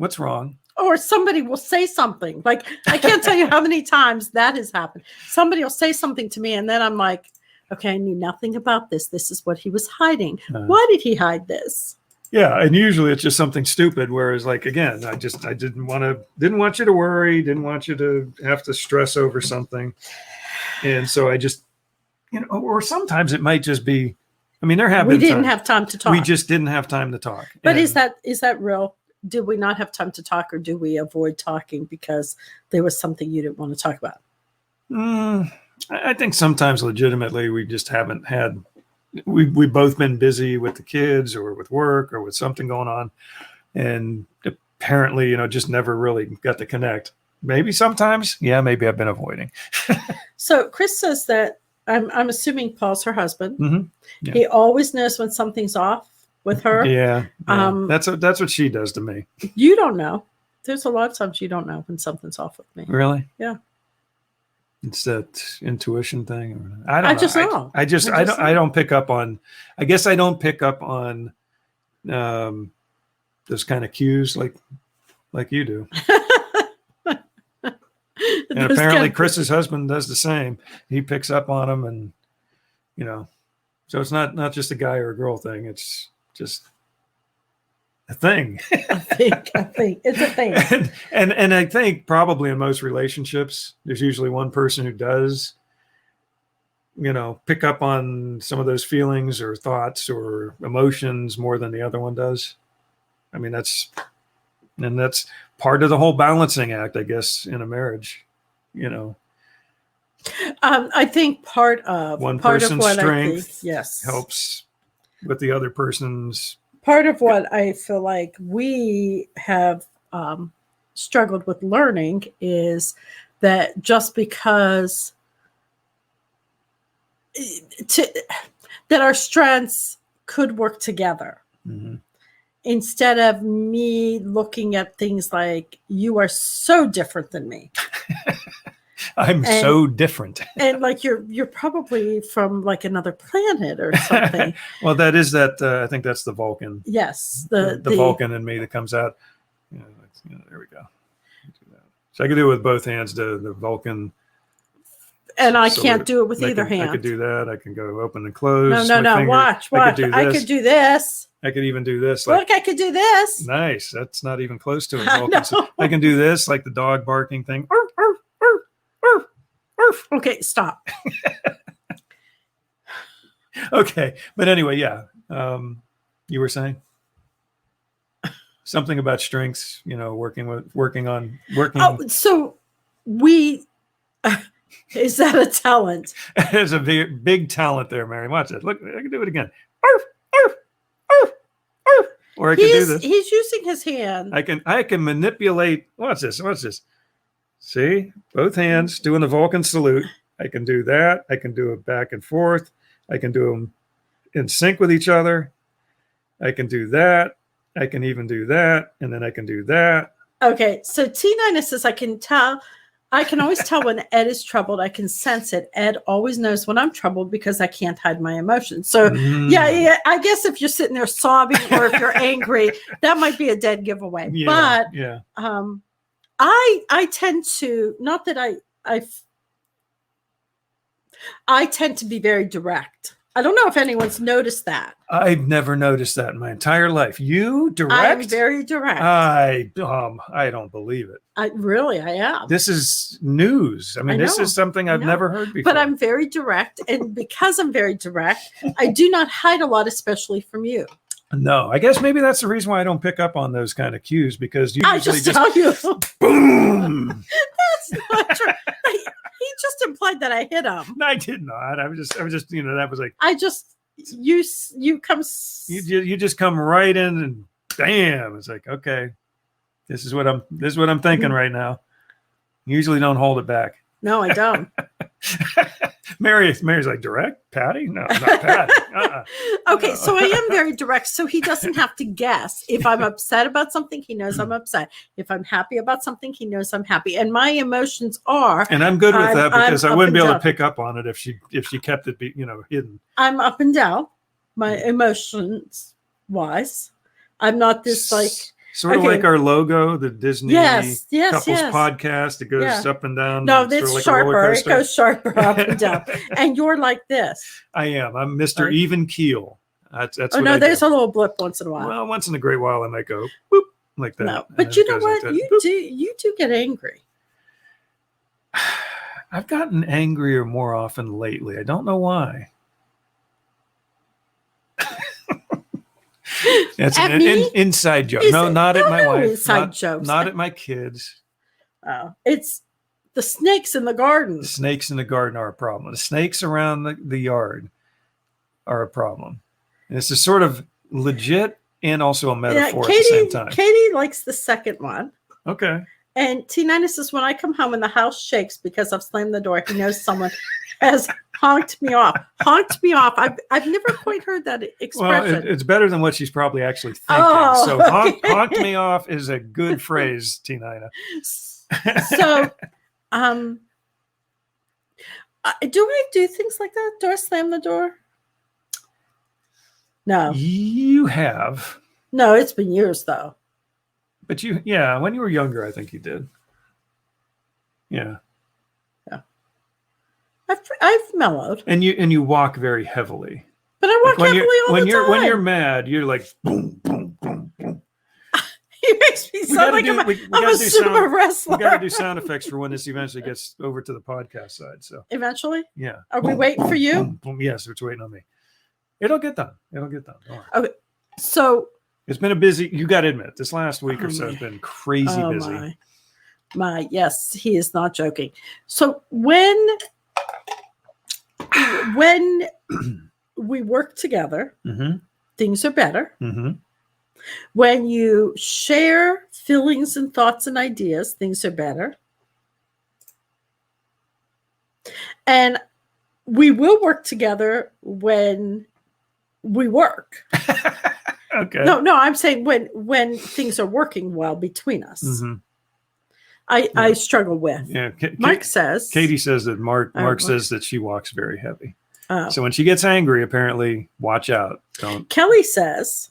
What's wrong? Or somebody will say something. Like, I can't tell you how many times that has happened. Somebody will say something to me, and then I'm like, okay, I knew nothing about this. This is what he was hiding. Why did he hide this? Yeah, and usually it's just something stupid. Whereas, like, again, I didn't want you to worry, didn't want you to have to stress over something, and so I just, or sometimes it might just be. I mean, we didn't have time to talk. We just didn't have time to talk. But is that real? Did we not have time to talk, or do we avoid talking because there was something you didn't want to talk about? I think sometimes legitimately we just haven't had. We've both been busy with the kids or with work or with something going on, and apparently, just never really got to connect. Maybe sometimes, maybe I've been avoiding. So Chris says that I'm assuming Paul's her husband. Mm-hmm. Yeah. He always knows when something's off with her. Yeah. That's what she does to me. You don't know. There's a lot of times you don't know when something's off with me. Really? Yeah. It's that intuition thing. I don't know. I just know. I don't pick up on. I guess I don't pick up on those kind of cues like you do. And apparently Chris's husband does the same. He picks up on them, and so it's not just a guy or a girl thing. It's just a thing. I think it's a thing. And I think probably in most relationships, there's usually one person who does, pick up on some of those feelings or thoughts or emotions more than the other one does. I mean, that's part of the whole balancing act, I guess, in a marriage, I think part of person's what strength yes, helps with the other person's. Part of what I feel like we have struggled with learning is that just because that our strengths could work together. Mm-hmm. Instead of me looking at things like, you are so different than me. I'm so different. And like you're probably from like another planet or something. Well, that is that. I think that's the Vulcan. Yes, the Vulcan in me that comes out. There we go. So I could do it with both hands. The Vulcan. And I can't do it with either hand. I could do that. I can go open and close. No. Watch. I could do this. I could even do this. Look, I could do this. Nice. That's not even close to it. I can do this, like the dog barking thing. Arf, arf, arf, arf, arf. Okay, stop. Okay, but anyway, yeah. You were saying something about strengths. Working on. Oh, so we. Is that a talent? There's a big talent there, Mary. Watch it. Look, I can do it again. Arf, arf, arf, arf. Or I can do this. He's using his hand. I can manipulate. Watch this. See? Both hands doing the Vulcan salute. I can do that. I can do it back and forth. I can do them in sync with each other. I can do that. I can even do that. And then I can do that. Okay. So T9 says, I can always tell when Ed is troubled. I can sense it. Ed always knows when I'm troubled because I can't hide my emotions. So yeah, I guess if you're sitting there sobbing or if you're angry, that might be a dead giveaway. Yeah, but I tend to, not that I tend to be very direct. I don't know if anyone's noticed that. I've never noticed that in my entire life. You direct? I'm very direct. I don't believe it. I am. This is news. I mean, this is something I've never heard before. But I'm very direct. And because I'm very direct, I do not hide a lot, especially from you. No, I guess maybe that's the reason why I don't pick up on those kind of cues, because you usually just tell you. Boom. That's not true. He just implied that I hit him. No, I did not. I was just, that was like. You come. You just come right in and bam. It's like, okay, this is what I'm thinking right now. Usually don't hold it back. No, I don't. Mary's like, direct? Patty? No, not Patty. Okay, no. So I am very direct, so he doesn't have to guess. If I'm upset about something, he knows I'm upset. If I'm happy about something, he knows I'm happy. And my emotions are. And I'm good with that because I wouldn't be able to pick up on it if she kept it, hidden. I'm up and down, my emotions wise. I'm not this like. Sort of Okay. like our logo, the Disney Yes, couples yes. podcast. It goes Yeah. up and down. No, sort of it's like a roller sharper. It coaster. goes sharper up and down. And you're like this. I am. I'm Mr. Right. Even Keel. That's Oh what no, I there's do. a little blip once in a while. Well, once in a great while, I might go boop like that. No, and but then you it know goes like what? that. You do get angry. I've gotten angrier more often lately. I don't know why. That's At an me? inside joke. Is No, it? not at No, my no wife. inside not, jokes. Not at my kids. Oh, it's the snakes in the garden. The snakes in the garden are a problem. The snakes around the yard are a problem. And it's a sort of legit and also a metaphor at the same time. Katie likes the second one. Okay. And T9 says, when I come home and the house shakes because I've slammed the door, he knows someone has honked me off. Honked me off. I've never quite heard that Well, expression. it's better than what she's probably actually thinking. Oh, So okay. honked me off is a good phrase, T9. So, do I do things like that? Do I slam the door? No, You have, no, it's been years though. but when you were younger, I think you did. Yeah. I've mellowed, And you walk very heavily. but I walk Like heavily all the time. when you're mad, you're like boom, boom, boom, boom. He makes me sound like I'm a super wrestler. We got to do sound effects for when this eventually gets over to the podcast side. So Eventually, yeah. are we waiting for you? Boom, boom. Yes, it's waiting on me. It'll get done. Don't worry. So, It's been a busy. You got to admit, this last week or so has been crazy busy. My, yes, he is not joking. So when we work together, Mm-hmm. things are better. Mm-hmm. When you share feelings and thoughts and ideas, things are better. And we will work together when we work. Okay. No, I'm saying when things are working well between us. Mm-hmm. I struggle with. Yeah. Mark says. Katie says that Mark Oh, says that she walks very heavy. Oh. So when she gets angry, apparently, watch out. Don't. Kelly says.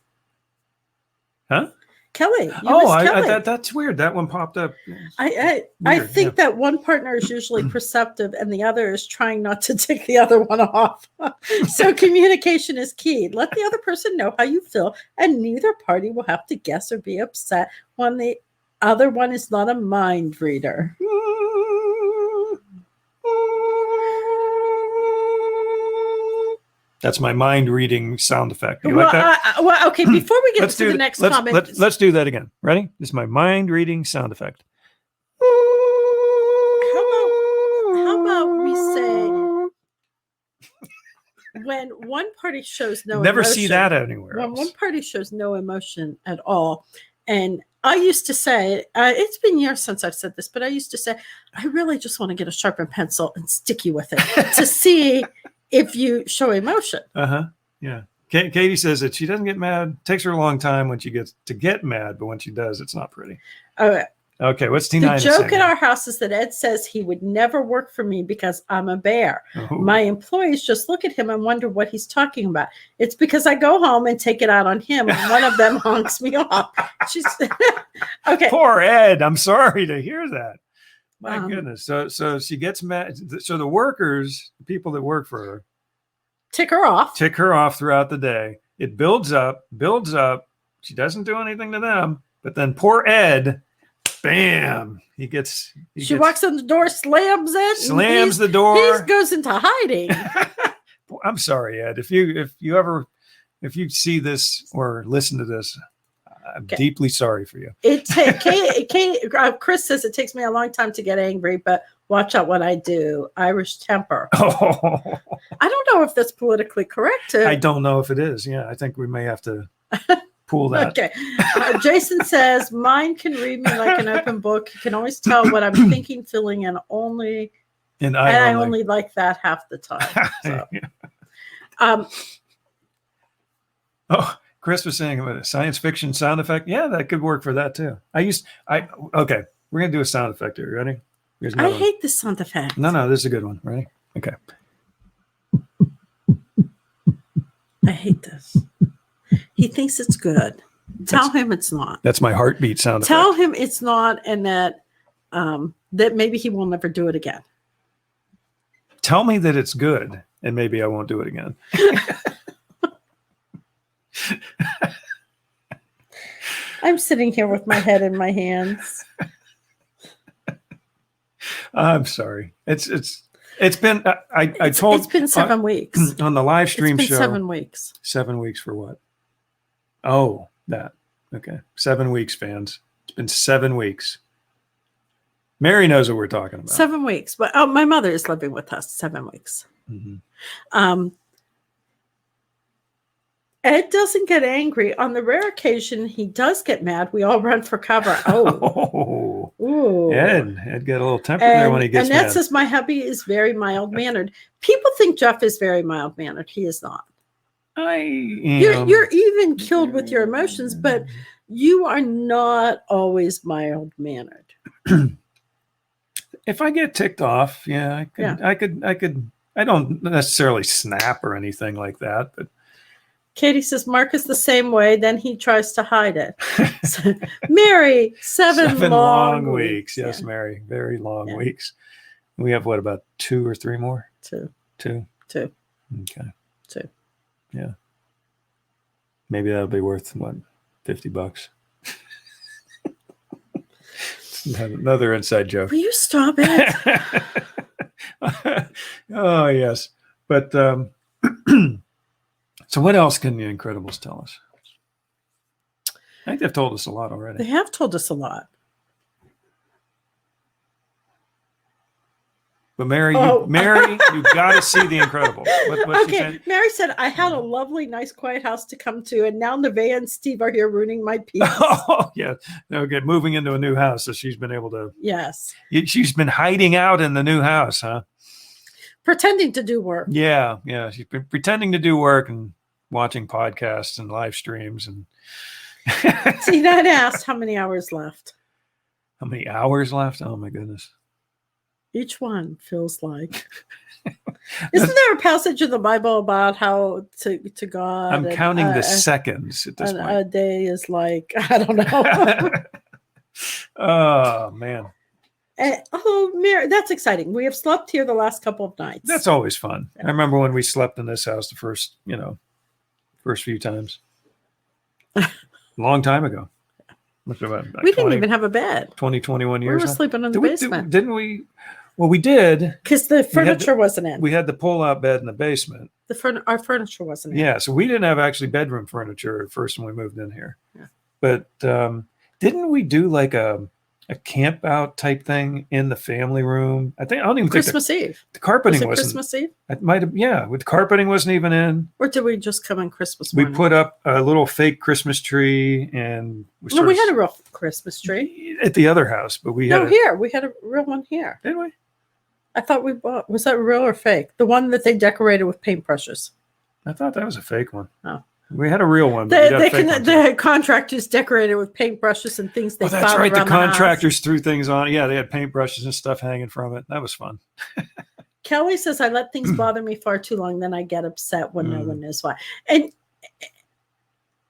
Huh? Kelly. Kelly. That's weird. That one popped up. I Weird, think that one partner is usually perceptive and the other is trying not to tick the other one off. So communication is key. Let the other person know how you feel, and neither party will have to guess or be upset when the other one is not a mind reader. That's my mind reading sound effect. You like that? Okay, before we get to the next comment. Let's do that again. Ready? This is my mind reading sound effect. How about we say when one party shows no Never emotion, see that anywhere when else. one party shows no emotion at all, and I used to say, it's been years since I've said this, but I used to say, I really just want to get a sharpened pencil and stick you with it to see if you show emotion. Yeah. Katie says that she doesn't get mad. It takes her a long time when she gets to get mad, but when she does, it's not pretty. Okay, what's T9 The joke saying? at our house is that Ed says he would never work for me because I'm a bear. Oh. My employees just look at him and wonder what he's talking about. It's because I go home and take it out on him, and one of them honks me off. She's okay. Poor Ed. I'm sorry to hear that. My goodness. So she gets mad. So the workers, the people that work for her, Tick her off throughout the day. It builds up. She doesn't do anything to them. But then poor Ed, bam, he gets. She walks in the door, slams it, slams the door. He goes into hiding. I'm sorry, Ed. If you see this or listen to this, I'm deeply sorry for you. Chris says it takes me a long time to get angry, but watch out what I do. Irish temper. Oh. I don't know if that's politically correct. I don't know if it is. Yeah, I think we may have to pull that. Okay. Jason says, mine can read me like an open book. You can always tell what I'm thinking, feeling, and I only like that half the time. So. Oh, Chris was saying about a science fiction sound effect. Yeah, that could work for that too. Okay, we're gonna do a sound effect here. Ready? I hate this sound effect. No, this is a good one. Ready? Okay. I hate this. He thinks it's good. Tell him it's not. That's my heartbeat sound Tell effect. him it's not, and that that maybe he will never do it again. Tell me that it's good, and maybe I won't do it again. I'm sitting here with my head in my hands. I'm sorry. It's been I told it's been 7 weeks. on the live stream It's been show. 7 weeks. 7 weeks for what? Oh, that. Okay. 7 weeks, fans. It's been 7 weeks. Mary knows what we're talking about. 7 weeks. But my mother is living with us 7 weeks. Mm-hmm. Ed doesn't get angry. On the rare occasion he does get mad, we all run for cover. Oh. Ooh. Ed got a little temper there when he gets Annette mad. says, my hubby is very mild-mannered. People think Jeff is very mild-mannered. He is not. I am. You're even killed with your emotions, but you are not always mild-mannered. If I get ticked off, I could. I don't necessarily snap or anything like that, but Katie says Mark is the same way. Then he tries to hide it. So, Mary, seven long weeks. Yes, Yeah. Mary, very long weeks. We have what, about 2 or 3 more? Two. Okay. 2. Yeah. Maybe that'll be worth what, $50. Another inside joke. Will you stop it? Oh yes, but so what else can the Incredibles tell us? I think they've told us a lot They already. have told us a lot. But Mary, Oh. you got to see the Incredibles. What's she Okay, saying? Mary said, I had a lovely, nice, quiet house to come to, and now Nevaeh and Steve are here ruining my peace. Oh yeah, okay. Moving into a new house, so she's been able to. Yes. She's been hiding out in the new house, huh? Pretending to do work. Yeah. She's been pretending to do work and watching podcasts and live streams and. See, that asked how many hours left. How many hours left? Oh my goodness. Each one feels like. Isn't there a passage in the Bible about how to God? I'm counting the seconds at this point. A day is like, I don't know. Oh man, Mary, that's exciting. We have slept here the last couple of nights. that's always fun. I remember when we slept in this house the first few times. Long time ago. We didn't even have a bed. 21 We years. were sleeping in the basement. Didn't we? Well, we did. Because the furniture wasn't in. We had the pull-out bed in the basement. Our furniture wasn't in. Yeah, so we didn't have actually bedroom furniture at first when we moved in here. Yeah. But didn't we do like a camp out type thing in the family room? I don't even Christmas think Eve. the carpeting Was it wasn't. Christmas Eve? It might have. Yeah, with the carpeting wasn't even in. Or did we just come on Christmas We morning? put up a little fake Christmas tree, and we had a real Christmas tree. at the other house, but we No, had here. We had a real one here. Did we? I thought we bought. Was that real or fake? The one that they decorated with paintbrushes. I thought that was a fake one. Oh. We had a real one. But The contractors decorated with paintbrushes and things they that's found right. The around contractors threw things on it. Yeah, they had paintbrushes and stuff hanging from it. That was fun. Kelly says, I let things bother me far too long, then I get upset when no one knows why. And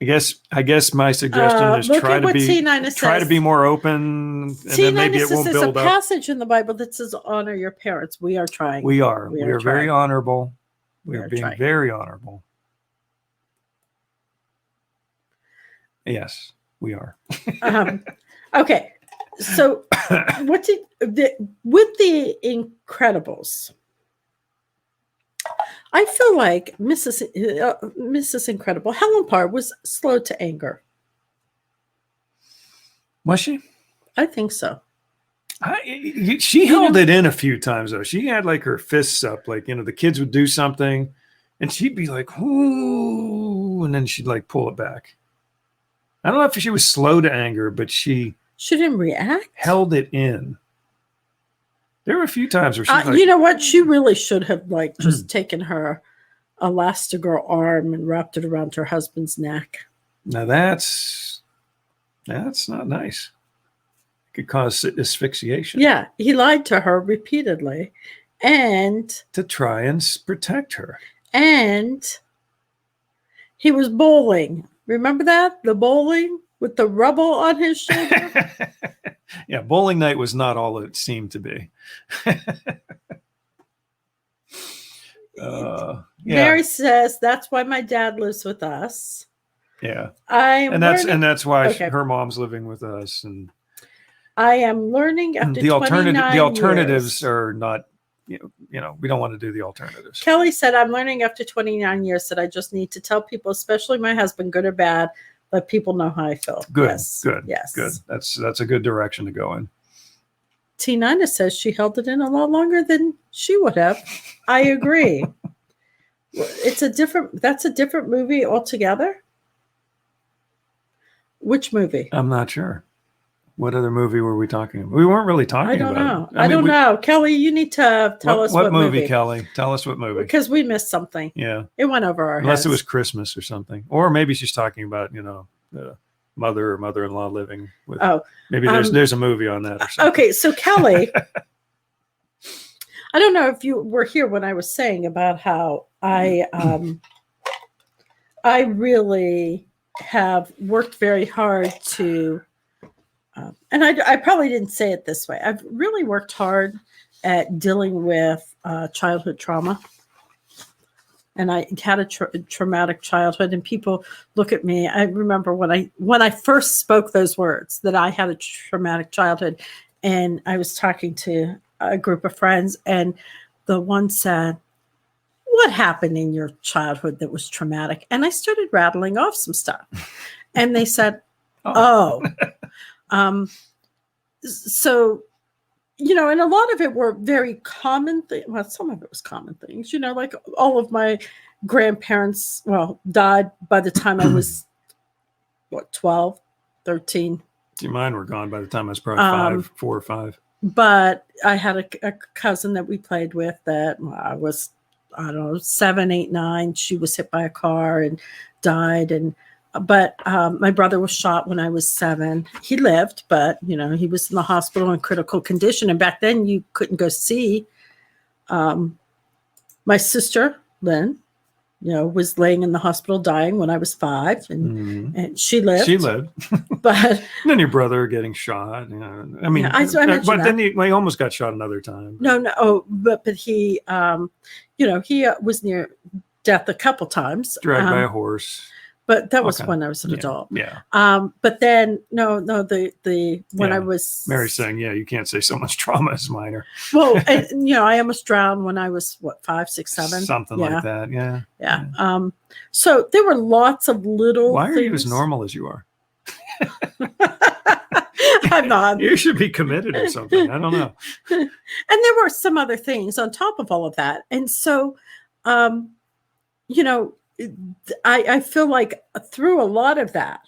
I guess my suggestion is look try at to what be T9 says. more open, and then maybe it won't There's build a up. passage in the Bible that says, honor your parents. We are trying. We are very trying. honorable. We We're are being trying. very honorable. Yes, we are. Okay. So with the Incredibles, I feel like Mrs. Incredible, Helen Parr, was slow to anger. Was she? I think so. She held it in a few times though. She had like her fists up, like the kids would do something, and she'd be like, "Ooh," and then she'd like pull it back. I don't know if she was slow to anger, but she didn't react. Held it in. There were a few times where she, you know what? She really should have just taken her Elastigirl arm and wrapped it around her husband's neck. Now that's not nice. It could cause asphyxiation. Yeah, he lied to her repeatedly, and to try and protect her. And he was bowling. Remember that? The bowling with the rubble on his shoulder? Yeah, bowling night was not all it seemed to be. Yeah. Mary says that's why my dad lives with us. Yeah. And that's why okay. her mom's living with us, and I am learning after the alternatives years. are not, we don't want to do the alternatives. Kelly said, I'm learning after 29 years that I just need to tell people, especially my husband, good or bad, let people know how I feel. Good, Yes. good, yes. good. That's a good direction to go in. T9 says she held it in a lot longer than she would have. I agree. That's a different movie altogether. Which movie? I'm not sure. What other movie were we talking about? We weren't really talking about. I don't know. Kelly, you need to tell us what movie, Kelly. Tell us what movie. Because we missed something. Yeah. It went over our Unless heads. it was Christmas or something. Or maybe she's talking about, the mother or mother-in-law living with. Oh. Maybe there's a movie on that or something. Okay, so Kelly, I don't know if you were here when I was saying about how I really have worked very hard to, and I probably didn't say it this way. I've really worked hard at dealing with childhood trauma. And I had a traumatic childhood, and people look at me. I remember when I first spoke those words that I had a traumatic childhood, and I was talking to a group of friends, and the one said, "What happened in your childhood that was traumatic?" And I started rattling off some stuff, and they said, "Oh, so." And a lot of it were very common things. Well, some of it was common things, like all of my grandparents, died by the time I was, 12, 13. See, mine were gone by the time I was probably 4 or 5. But I had a cousin that we played with that I was, 7, 8, 9. She was hit by a car and died. But my brother was shot when I was 7. He lived, but he was in the hospital in critical condition. And back then, you couldn't go see. My sister Lynn, was laying in the hospital dying when I was 5, and she lived. She lived, but and then your brother getting shot. I mean, I but then he almost got shot another time. No. Oh, but he, he was near death a couple times. Dragged by a horse. But that was when I was an adult. Yeah. But then when I was Mary's saying, you can't say someone's trauma is minor. Well, I almost drowned when I was 5, 6, 7. Something like that. Yeah. Yeah. So there were lots of little Why are things. you as normal as you are? I'm not. You should be committed or something. I don't know. And there were some other things on top of all of that. And so I feel like through a lot of that,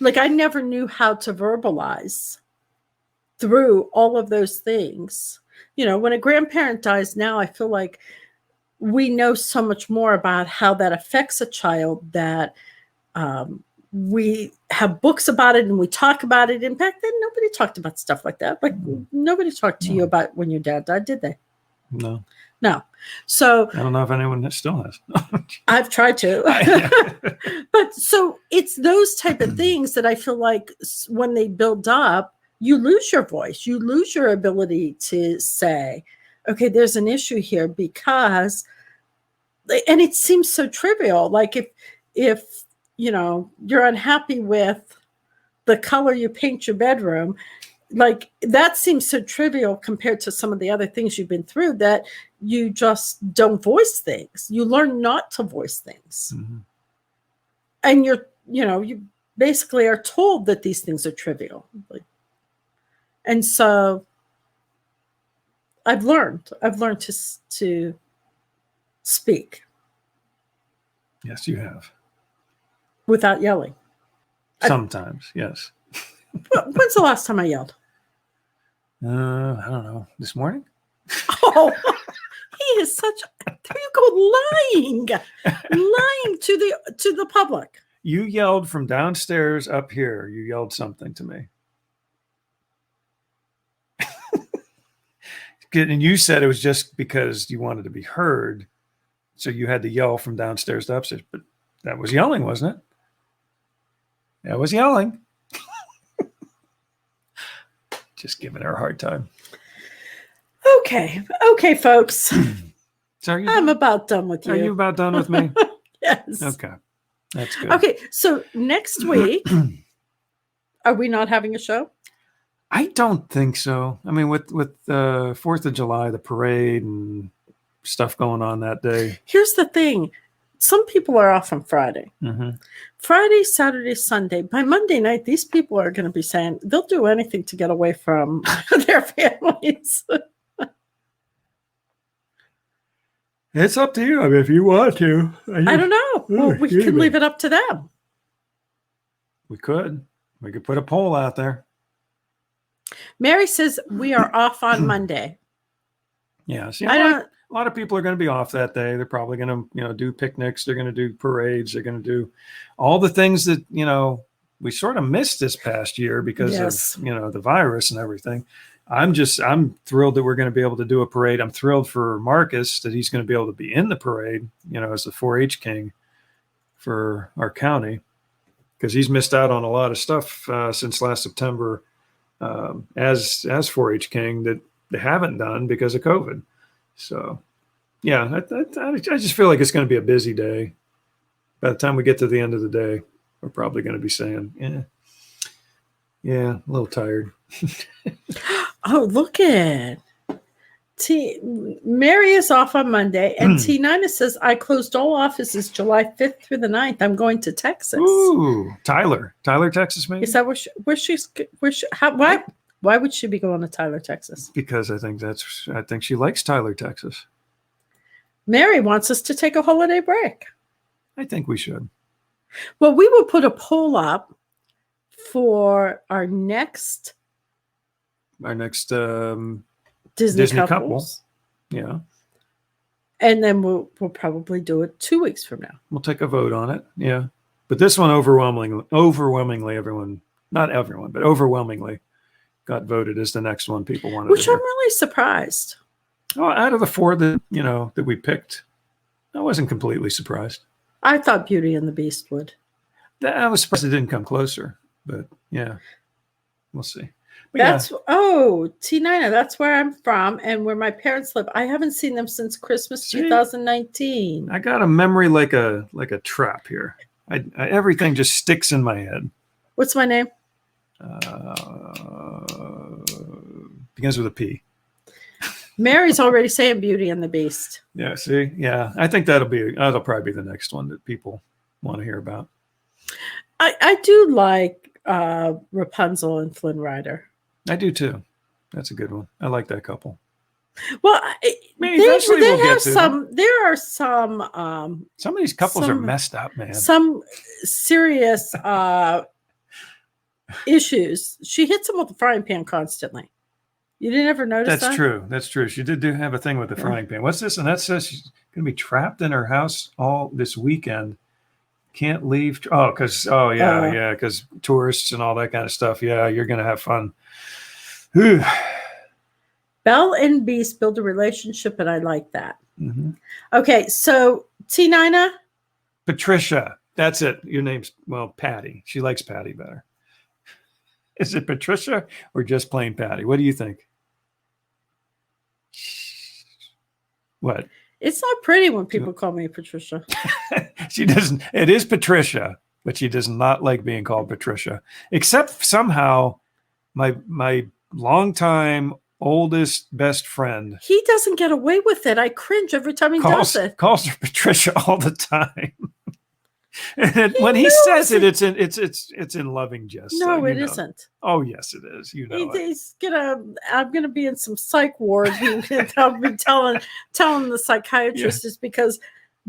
like I never knew how to verbalize through all of those things. When a grandparent dies now, I feel like we know so much more about how that affects a child that we have books about it and we talk about it. And back then, nobody talked about stuff like that. Like nobody talked to you about when your dad died, did they? No. So I don't know if anyone still has. I've tried to. But so it's those type of things that I feel like when they build up, you lose your voice. You lose your ability to say, okay, there's an issue here because, and it seems so trivial. Like if you're unhappy with the color you paint your bedroom, like that seems so trivial compared to some of the other things you've been through that you just don't voice things. You learn not to voice things. Mm-hmm. And you basically are told that these things are trivial. And so I've learned to speak. Yes, you have. Without yelling. Sometimes, yes. When's the last time I yelled? I don't know. This morning? Oh, he is such. There you go, lying to the public. You yelled from downstairs up here. You yelled something to me, and you said it was just because you wanted to be heard, so you had to yell from downstairs to upstairs. But that was yelling, wasn't it? I was yelling. Just giving her a hard time. Okay, folks. So I'm about done with you. Are you about done with me? Yes. Okay. That's good. Okay, so next week, are we not having a show? I don't think so. I mean, with 4th of July, the parade and stuff going on that day. Here's the thing. Some people are off on Friday. Mm-hmm. Friday, Saturday, Sunday. By Monday night, these people are going to be saying they'll do anything to get away from their families. It's up to you. I mean, if you want to. I don't know. Well, we can leave it up to them. We could. We could put a poll out there. Mary says we are off on Monday. Yeah. See, I a lot of people are going to be off that day. They're probably going to, do picnics. They're going to do parades. They're going to do all the things that, we sort of missed this past year because of, the virus and everything. I'm thrilled that we're going to be able to do a parade. I'm thrilled for Marcus that he's going to be able to be in the parade, as the 4-H king for our county, because he's missed out on a lot of stuff since last September as 4-H king that they haven't done because of COVID. So, yeah, I just feel like it's going to be a busy day. By the time we get to the end of the day, we're probably going to be saying, yeah, a little tired. Oh, look at Mary is off on Monday, and T9 says I closed all offices July 5th through the 9th. I'm going to Texas. Ooh, Tyler, Texas, maybe. Is that why would she be going to Tyler, Texas? Because I think she likes Tyler, Texas. Mary wants us to take a holiday break. I think we should. Well, we will put a poll up for our next Disney couple. Yeah. And then we'll probably do it 2 weeks from now. We'll take a vote on it. Yeah. But this one overwhelmingly everyone, not everyone, but overwhelmingly got voted as the next one people wanted. Which I'm really surprised. Oh, out of the 4 that we picked, I wasn't completely surprised. I thought Beauty and the Beast would. I was surprised it didn't come closer, but yeah, we'll see. But T9, that's where I'm from and where my parents live. I haven't seen them since Christmas 2019. I got a memory like a trap here. Everything just sticks in my head. What's my name? Begins with a P. Mary's already saying Beauty and the Beast. Yeah, see? Yeah, I think that'll probably be the next one that people want to hear about. I do like Rapunzel and Flynn Rider. I do too. That's a good one. I like that couple. Well, there are some. Some of these couples are messed up, man. Some serious issues. She hits him with the frying pan constantly. You didn't ever notice that? That's true. That's true. She did have a thing with the frying pan. What's this? And that says she's going to be trapped in her house all this weekend. Can't leave. Because tourists and all that kind of stuff. Yeah, you're going to have fun. Whew. Belle and Beast build a relationship, and I like that. Mm-hmm. Okay, so T9. Patricia. That's it. Your name's, Patty. She likes Patty better. Is it Patricia or just plain Patty? What do you think? What? It's not pretty when people call me Patricia. She doesn't. It is Patricia, but she does not like being called Patricia. Except somehow, my longtime oldest best friend. He doesn't get away with it. I cringe every time he does it. Calls her Patricia all the time. And when he says it, it's in loving jest. No, it isn't. Oh yes, it is. I'm gonna be in some psych ward. I'll be telling the psychiatrist is because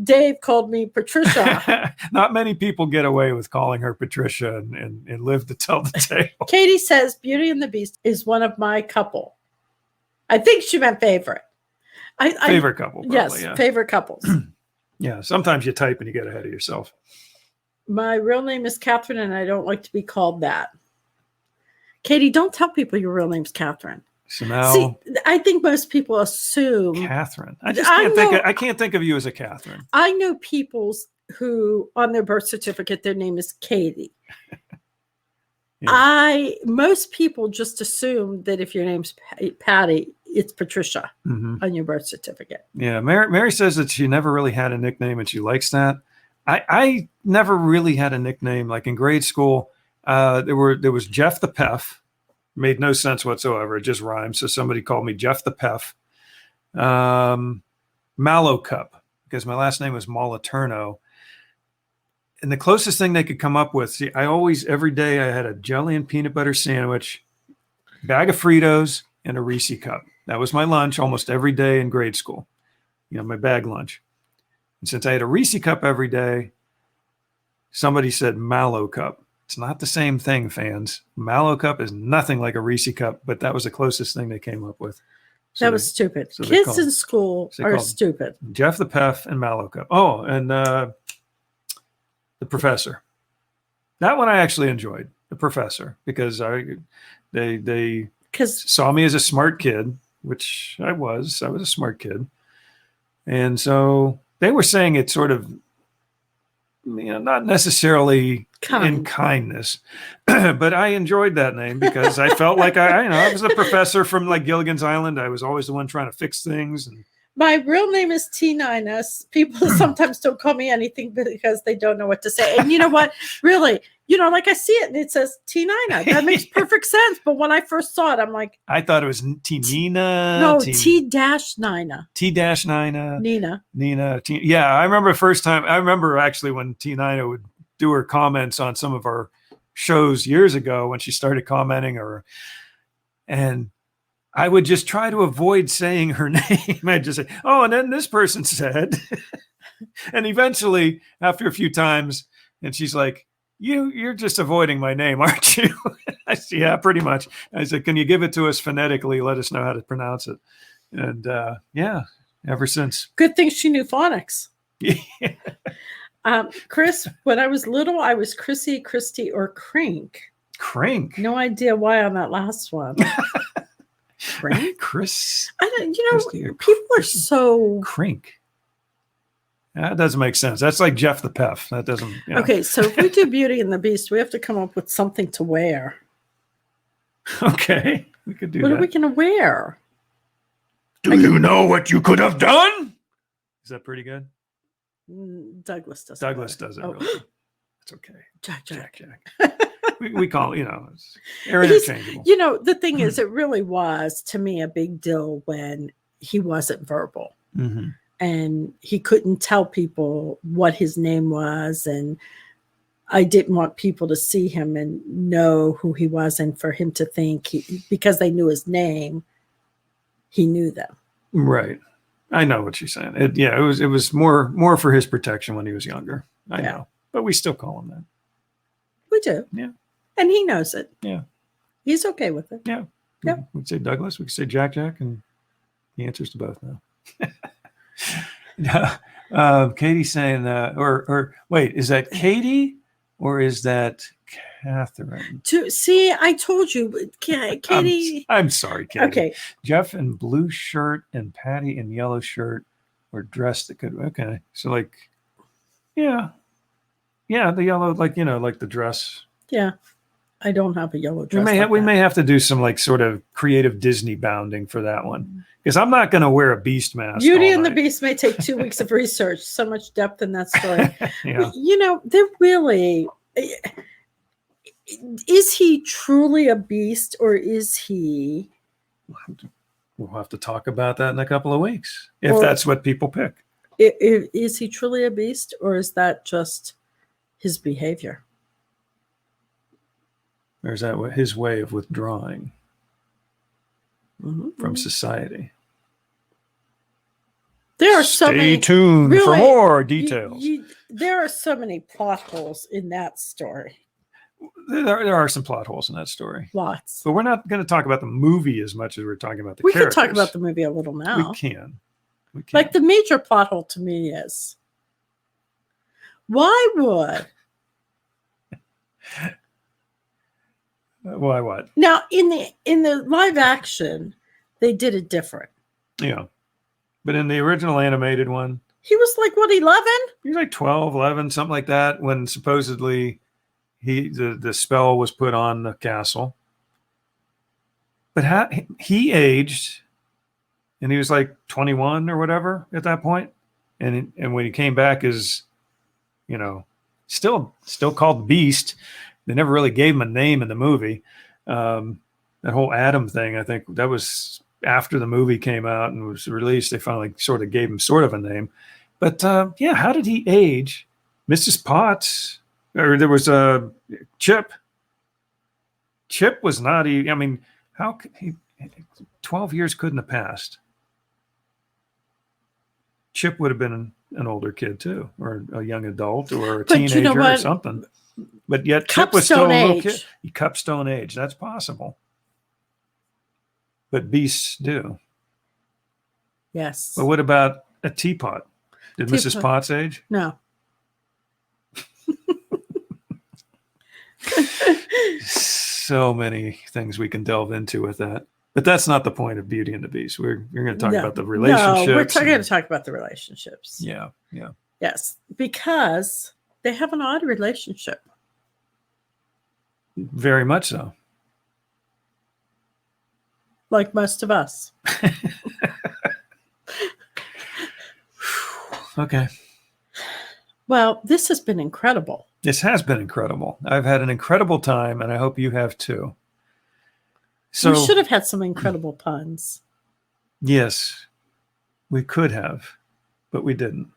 Dave called me Patricia. Not many people get away with calling her Patricia and live to tell the tale. Katie says Beauty and the Beast is one of my couple. I think she meant favorite. Favorite couple. Probably, yes, yeah. Favorite couples. Yeah, sometimes you type and you get ahead of yourself. My real name is Catherine, and I don't like to be called that. Katie, don't tell people your real name's Catherine. So now, see, I think most people assume Catherine. I can't think of you as a Catherine. I know people who on their birth certificate their name is Katie. Most people just assume that if your name's Patty, it's Patricia on your birth certificate. Yeah. Mary says that she never really had a nickname and she likes that. I never really had a nickname. Like in grade school, there was Jeff the Pef. Made no sense whatsoever. It just rhymes. So somebody called me Jeff the Pef. Mallow Cup, because my last name was Moliterno. And the closest thing they could come up with, every day I had a jelly and peanut butter sandwich, bag of Fritos, and a Reese cup. That was my lunch almost every day in grade school. My bag lunch. And since I had a Reese cup every day, somebody said Mallow Cup. It's not the same thing, fans. Mallow Cup is nothing like a Reese cup, but that was the closest thing they came up with. That was stupid. Kids in school are stupid. Jeff the Pef and Mallow Cup. Oh, and the Professor. That one I actually enjoyed. The Professor, because they saw me as a smart kid, which I was. I was a smart kid, and so they were saying it sort of, not necessarily in kindness, but I enjoyed that name because I felt like I was the professor from like Gilligan's Island. I was always the one trying to fix things. And my real name is T9S. People sometimes don't call me anything because they don't know what to say. And you know what? Really, like I see it and it says T9. That makes perfect sense. But when I first saw it, I'm like, I thought it was T-Nina. No, T-Nina. T-Nina. Nina. Yeah, I remember the first time. I remember actually when T-Nina would do her comments on some of our shows years ago when she started commenting, and I would just try to avoid saying her name. I'd just say, and then this person said, and eventually after a few times, and she's like, you're just avoiding my name, aren't you? I said, yeah, pretty much. I said, can you give it to us phonetically? Let us know how to pronounce it. And ever since. Good thing she knew phonics. Chris, when I was little, I was Chrissy, Christy, or Crink. Crink? No idea why on that last one. Crink? Chris? People are so... Crink. That doesn't make sense. That's like Jeff the Pef. That doesn't... Okay, so if we do Beauty and the Beast, we have to come up with something to wear. Okay, we could do that. What are we going to wear? Do you know what you could have done? Is that pretty good? Douglas does. Douglas does it. Really. It's okay. Jack. we call it, they're interchangeable. The thing is, it really was to me a big deal when he wasn't verbal, and he couldn't tell people what his name was, and I didn't want people to see him and know who he was, and for him to think because they knew his name, he knew them. Right. I know what you're saying. It was more for his protection when he was younger. I know, but we still call him that. We do. Yeah. And he knows it. Yeah. He's okay with it. Yeah. Yeah. We could say Douglas. We could say Jack, and he answers to both now. Katie's saying, or wait, is that Katie or is that Catherine? See, I told you, Katie. I'm sorry, Katie. Okay. Jeff in blue shirt and Patty in yellow shirt were dressed that could. Okay, so like, the yellow, like the dress. Yeah, I don't have a yellow dress. We may have to do some like sort of creative Disney bounding for that one because I'm not going to wear a Beast mask. Beauty and the Beast may take 2 weeks of research. So much depth in that story. They're really. Is he truly a beast or is he? We'll have to talk about that in a couple of weeks if that's what people pick. Is he truly a beast or is that just his behavior? Or is that his way of withdrawing from society? There are so many. Stay tuned for more details. There are so many plot holes in that story. There are some plot holes in that story. Lots. But we're not going to talk about the movie as much as we're talking about the characters. We characters. can talk about the movie a little now. We can. Like the major plot hole to me is, why would... Why what? Now, in the live action, they did it different. Yeah. But in the original animated one... He was like, what, 11? He was like 12, 11, something like that, when supposedly... the spell was put on the castle. But how he aged, and he was like 21 or whatever at that point, and when he came back as, still called Beast. They never really gave him a name in the movie. That whole Adam thing, I think that was after the movie came out and was released. They finally sort of gave him sort of a name. But how did he age? Mrs. Potts, or there was a Chip. Chip was not. How could he? 12 years couldn't have passed. Chip would have been an older kid too, or a young adult, or a teenager, or something. But yet Chip was still a little kid. He Cupstone age. That's possible. But beasts do. Yes. But what about a teapot? Did Mrs. Potts age? No. So many things we can delve into with that. But that's not the point of Beauty and the Beast. We're going to talk about the relationships. No, we're going to talk about the relationships. Yeah. Yes, because they have an odd relationship. Very much so. Like most of us. Okay. Well, this has been incredible. This has been incredible. I've had an incredible time, and I hope you have too. So we should have had some incredible puns. Yes, we could have, but we didn't.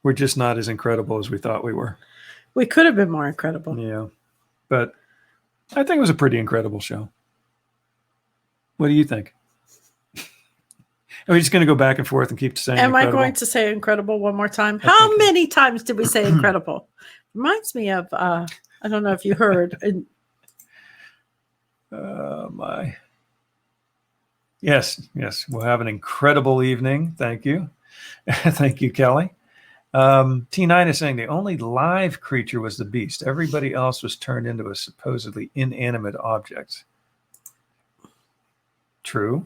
We're just not as incredible as we thought we were. We could have been more incredible. Yeah, but I think it was a pretty incredible show. What do you think? Are we just going to go back and forth and keep saying Am incredible? I going to say incredible one more time? How many times did we say incredible? Reminds me of, I don't know if you heard. My. Yes. We'll have an incredible evening. Thank you. Thank you, Kelly. T9 is saying the only live creature was the beast. Everybody else was turned into a supposedly inanimate object. True.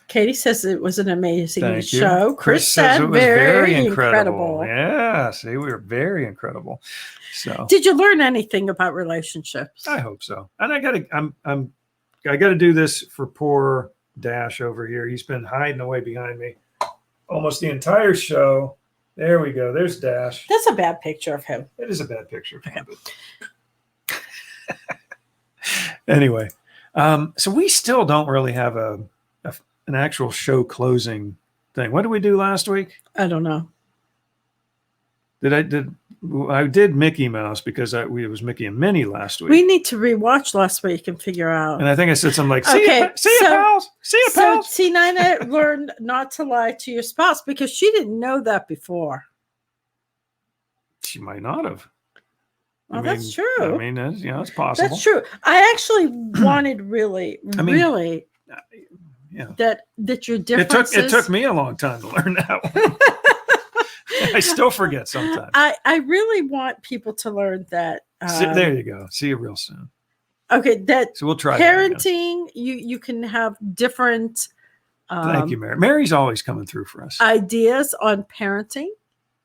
Katie says it was an amazing Thank show. you. Chris said it was very incredible. Yeah, see, we were very incredible. So, did you learn anything about relationships? I hope so. And I gotta do this for poor Dash over here. He's been hiding away behind me almost the entire show. There we go. There's Dash. That's a bad picture of him. It is a bad picture of him. But anyway, so we still don't really have an actual show closing thing. What did we do last week? I don't know. I did Mickey Mouse because it was Mickey and Minnie last week. We need to rewatch last week and figure out. And I think I said something like, see okay, you, pals. See you, pals. So T9 learned not to lie to your spouse because she didn't know that before. She might not have. Well, that's true. I mean, it's possible. That's true. I actually wanted really yeah. that your differences. It took me a long time to learn that one. I still forget sometimes. I really want people to learn that. There you go. See you real soon. Okay, so we'll try parenting. You can have different. Thank you, Mary. Mary's always coming through for us. Ideas on parenting.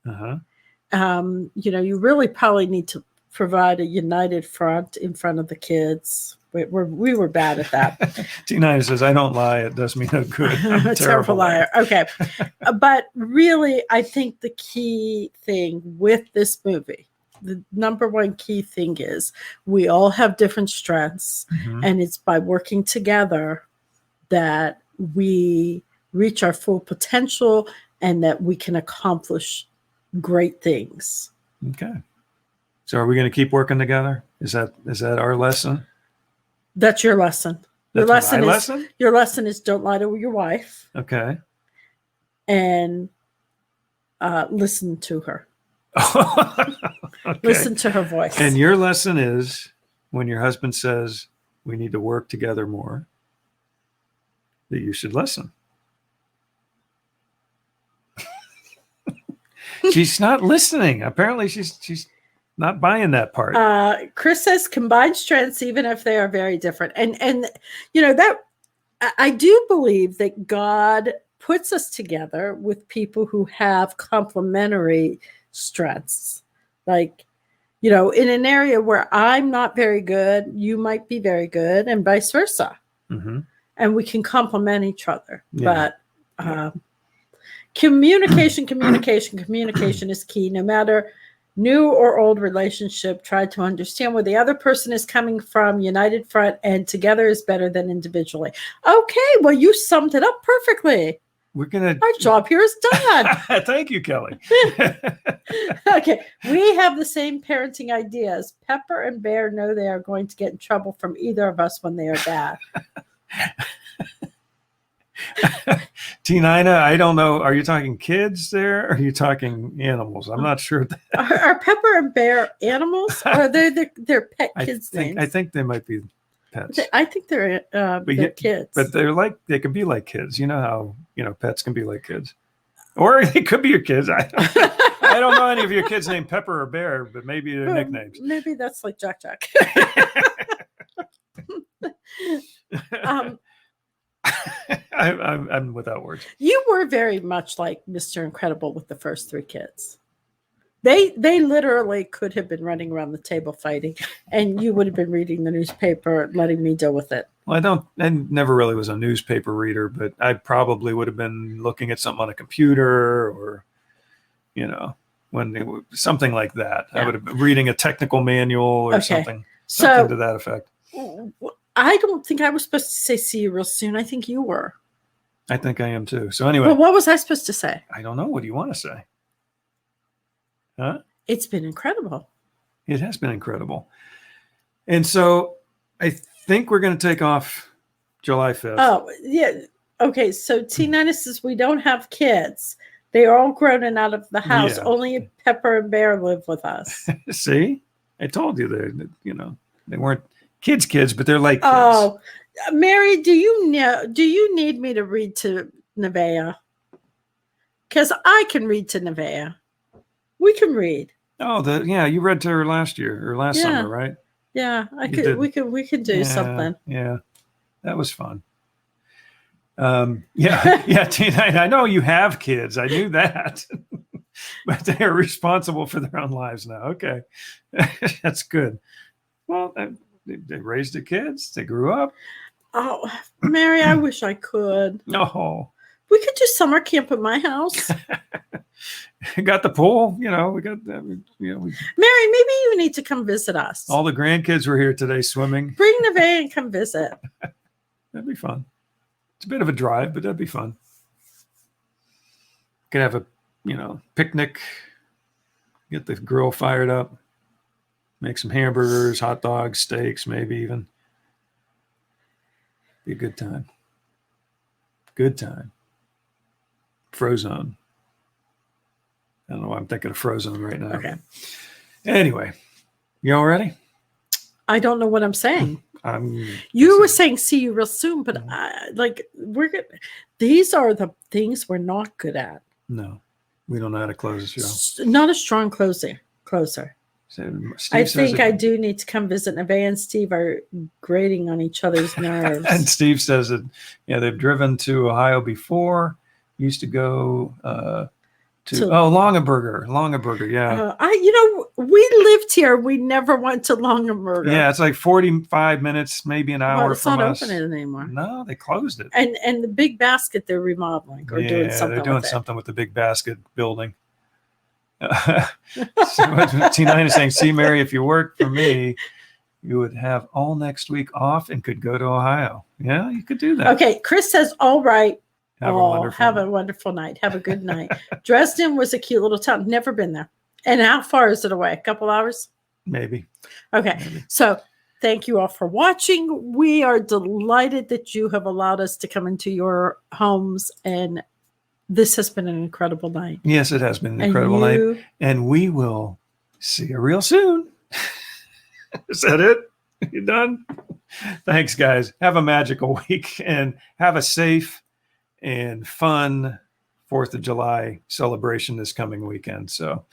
You really probably need to provide a united front in front of the kids. We were bad at that. T9 says, I don't lie. It does me no good. I'm a terrible liar. Okay. But really, I think the key thing with this movie, the number one key thing is we all have different strengths. Mm-hmm. And it's by working together that we reach our full potential and that we can accomplish great things. Okay. So are we going to keep working together? Is that our lesson? That's your lesson. Your lesson is don't lie to your wife. Okay. And listen to her. Okay. Listen to her voice. And your lesson is when your husband says we need to work together more, that you should listen. She's not listening. Apparently she's not buying that part. Chris says combined strengths, even if they are very different. And that I do believe that God puts us together with people who have complementary strengths. Like in an area where I'm not very good, you might be very good, and vice versa. Mm-hmm. And we can complement each other. Yeah. But communication is key. No matter new or old relationship, try to understand where the other person is coming from, united front, and together is better than individually. Okay, well, you summed it up perfectly. We're going Our job here is done. Thank you, Kelly. Okay, we have the same parenting ideas. Pepper and Bear know they are going to get in trouble from either of us when they are bad. T9, I don't know. Are you talking kids there? Or are you talking animals? I'm not sure. Are Pepper and Bear animals? Or are they their pet kids' names? I think they might be pets. I think they're kids. But they can be like kids. You know how pets can be like kids, or they could be your kids. I don't know any of your kids named Pepper or Bear, but maybe they're nicknames. Maybe that's like Jack. I'm without words. You were very much like Mr. Incredible with the first three kids. They literally could have been running around the table fighting, and you would have been reading the newspaper, letting me deal with it. Well, I never really was a newspaper reader, but I probably would have been looking at something on a computer or, something like that. Yeah. I would have been reading a technical manual or something to that effect. I don't think I was supposed to say see you real soon. I think you were. I think I am too. So anyway. Well, what was I supposed to say? I don't know. What do you want to say? Huh? It's been incredible. It has been incredible. And so I think we're going to take off July 5th. Oh, yeah. Okay. So T9 says we don't have kids. They are all grown and out of the house. Yeah. Only Pepper and Bear live with us. See? I told you they weren't kids, but they're like kids. Oh, Mary, do you need me to read to Nevaeh? Because I can read to Nevaeh. We can read. Oh, you read to her last summer, right? Yeah, we could do something. Yeah, that was fun. Tina, I know you have kids. I knew that, but they are responsible for their own lives now. Okay, that's good. Well, they raised their kids. They grew up. Oh, Mary, I wish I could. No. We could do summer camp at my house. Got the pool, we got Mary, maybe you need to come visit us. All the grandkids were here today swimming. Bring Nevaeh and come visit. That'd be fun. It's a bit of a drive, but that'd be fun. Could have a, picnic, get the grill fired up, make some hamburgers, hot dogs, steaks, maybe even. Be a good time. Good time. Frozone. I don't know why I'm thinking of Frozone right now. Okay. Anyway, you all ready? I don't know what I'm saying. You were saying see you real soon, but we're good. These are the things we're not good at. No, we don't know how to close the show. Not a strong closer. So I think I do need to come visit. Nevaeh and Steve are grating on each other's nerves. And Steve says that, they've driven to Ohio before. Used to go Longaberger. Yeah. We lived here. We never went to Longaberger. Yeah, it's like 45 minutes, maybe an hour it's from not us. open anymore. No, they closed it. And the Big Basket they're remodeling or doing something. They're doing something with the Big Basket building. T9 is saying, see, Mary, if you worked for me, you would have all next week off and could go to Ohio. Yeah, you could do that. Okay, Chris says, all right. Have a wonderful night. Have a good night. Dresden was a cute little town. Never been there. And how far is it away? A couple hours? Maybe. Okay. Maybe. So thank you all for watching. We are delighted that you have allowed us to come into your homes, and this has been an incredible night. Yes, it has been an incredible night. And we will see you real soon. Is that it? You done? Thanks, guys. Have a magical week and have a safe and fun 4th of July celebration this coming weekend. So,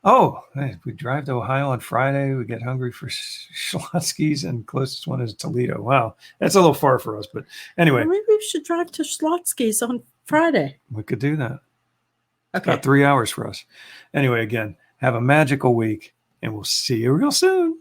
we drive to Ohio on Friday. We get hungry for Schlotzsky's, and closest one is Toledo. Wow, that's a little far for us, but anyway. Maybe we should drive to Schlotzsky's on Friday. We could do that. Okay. About 3 hours for us. Anyway, again, Have a magical week, and we'll see you real soon.